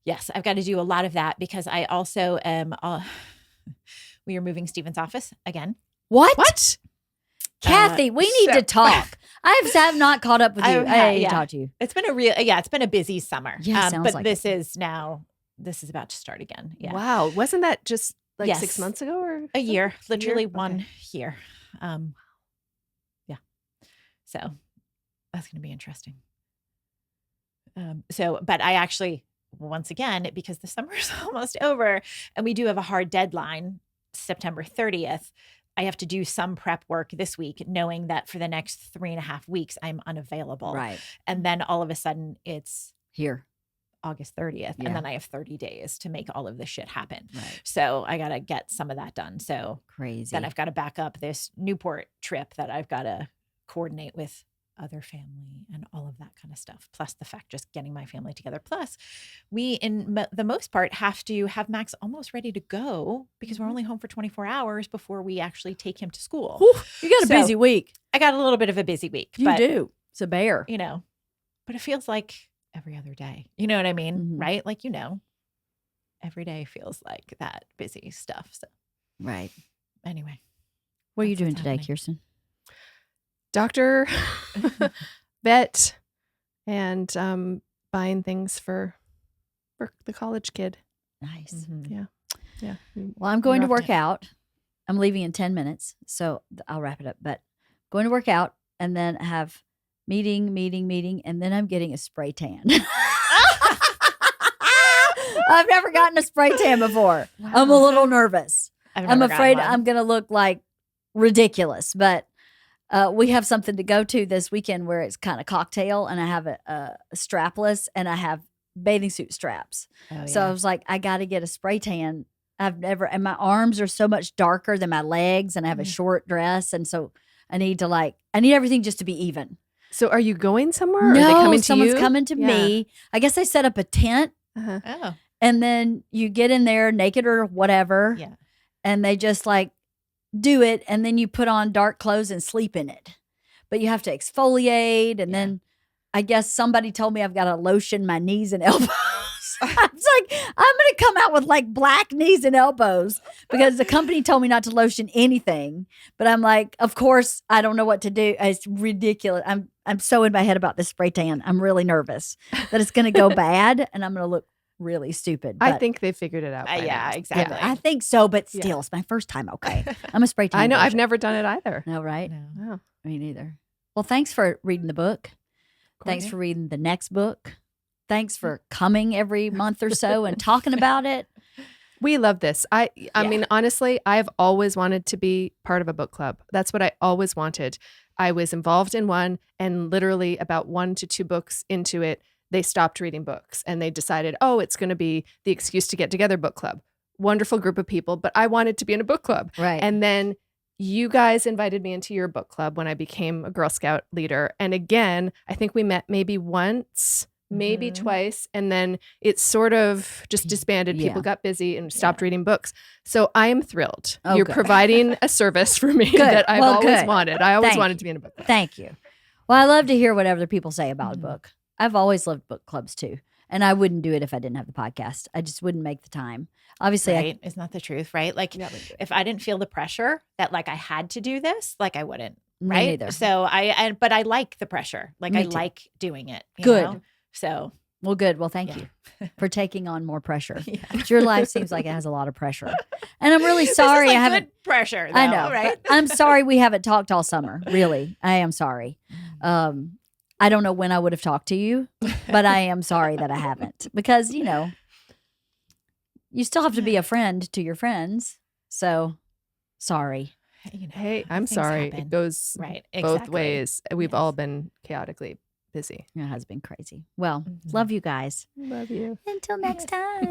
Speaker 2: yes, I've got to do a lot of that because I also am, we are moving Steven's office again.
Speaker 1: What? Kathy, we need to talk. I have not caught up with you. I need to talk to you.
Speaker 2: It's been it's been a busy summer.
Speaker 1: Yeah, sounds
Speaker 2: but
Speaker 1: like
Speaker 2: this is about to start again. Yeah.
Speaker 3: Wow. Wasn't that just like 6 months ago or
Speaker 2: a year? Literally 1 year. Yeah. So That's going to be interesting. But I actually, once again, because the summer is almost over and we do have a hard deadline, September 30th, I have to do some prep work this week, knowing that for the next 3.5 weeks, I'm unavailable.
Speaker 1: Right.
Speaker 2: And then all of a sudden it's
Speaker 1: Here.
Speaker 2: August 30th.
Speaker 1: Yeah.
Speaker 2: And then I have 30 days to make all of this shit happen.
Speaker 1: Right.
Speaker 2: So I got to get some of that done. So
Speaker 1: Crazy.
Speaker 2: then I've got to back up this Newport trip that I've got to coordinate with other family and all of that kind of stuff. Plus the fact just getting my family together. Plus we, in the most part, have to have Max almost ready to go because we're only home for 24 hours before we actually take him to school.
Speaker 1: Whew, you got a busy week.
Speaker 2: I got a little bit of a busy week.
Speaker 1: You do. It's a bear.
Speaker 2: You know, but it feels like every other day. You know what I mean?
Speaker 1: Mm-hmm.
Speaker 2: Right? Like, you know, every day feels like that busy stuff. So,
Speaker 1: right.
Speaker 2: Anyway.
Speaker 1: What are you doing today, Kirsten?
Speaker 3: Doctor, vet, and buying things for the college kid.
Speaker 1: Nice.
Speaker 2: Mm-hmm.
Speaker 3: Yeah.
Speaker 1: Well, I'm going to work out. I'm leaving in 10 minutes, so I'll wrap it up. But going to work out and then have meeting, and then I'm getting a spray tan. I've never gotten a spray tan before. Wow. I'm a little nervous. I'm afraid I'm going to look like ridiculous, but we have something to go to this weekend where it's kind of cocktail, and I have a strapless, and I have bathing suit straps. So I was like, I got to get a spray tan. And my arms are so much darker than my legs, and I have a short dress, and so I need everything just to be even.
Speaker 3: So are you going somewhere?
Speaker 1: No,
Speaker 3: or are they coming to
Speaker 1: someone's
Speaker 3: you?
Speaker 1: coming to me. I guess they set up a tent, and then you get in there naked or whatever, and they just like do it, and then you put on dark clothes and sleep in it. But you have to exfoliate, and then I guess somebody told me I've got to lotion my knees and elbows. I was like, I'm going to come out with like black knees and elbows because the company told me not to lotion anything. But I'm like, of course, I don't know what to do. It's ridiculous. I'm so in my head about this spray tan. I'm really nervous that it's going to go bad and I'm going to look really stupid.
Speaker 3: I think they figured it out.
Speaker 2: Yeah, exactly.
Speaker 1: I think so, but still, it's my first time. Okay. I'm a spray tan.
Speaker 3: I know.
Speaker 1: version.
Speaker 3: I've never done it either.
Speaker 1: No, right?
Speaker 3: No.
Speaker 1: Me neither. Well, thanks for reading the book. Thanks for reading the next book. Thanks for coming every month or so and talking about it.
Speaker 3: We love this. I mean, honestly, I've always wanted to be part of a book club. That's what I always wanted. I was involved in one, and literally about 1 to 2 books into it, they stopped reading books and they decided, oh, it's going to be the excuse to get together book club. Wonderful group of people, but I wanted to be in a book club.
Speaker 1: Right.
Speaker 3: And then you guys invited me into your book club when I became a Girl Scout leader. And again, I think we met maybe once, maybe twice, and then it sort of just disbanded. People got busy and stopped reading books. So I am thrilled.
Speaker 1: Oh,
Speaker 3: You're
Speaker 1: good.
Speaker 3: providing a service for me that I've always wanted. I always wanted to be in a book club.
Speaker 1: Thank you. Well, I love to hear what other people say about a book. I've always loved book clubs too. And I wouldn't do it if I didn't have the podcast. I just wouldn't make the time. Obviously,
Speaker 2: right? Isn't that the truth, right? Like if I didn't feel the pressure that like I had to do this, like I wouldn't, right?
Speaker 1: Neither.
Speaker 2: So but I like the pressure. Like
Speaker 1: Me
Speaker 2: I
Speaker 1: too.
Speaker 2: like doing it. You
Speaker 1: Good.
Speaker 2: know? So.
Speaker 1: Well, good. Well, thank you for taking on more pressure. Your life seems like it has a lot of pressure. And I'm really sorry
Speaker 2: This is like
Speaker 1: I haven't.
Speaker 2: good pressure, though,
Speaker 1: I know.
Speaker 2: right?
Speaker 1: But I'm sorry we haven't talked all summer. Really. I am sorry. I don't know when I would have talked to you, but I am sorry that I haven't because, you still have to be a friend to your friends. So sorry.
Speaker 3: Hey, I'm sorry.
Speaker 2: Happen.
Speaker 3: It goes both ways. We've all been chaotically busy.
Speaker 1: It has been crazy. Well, love you guys.
Speaker 3: Love you.
Speaker 1: Until next time.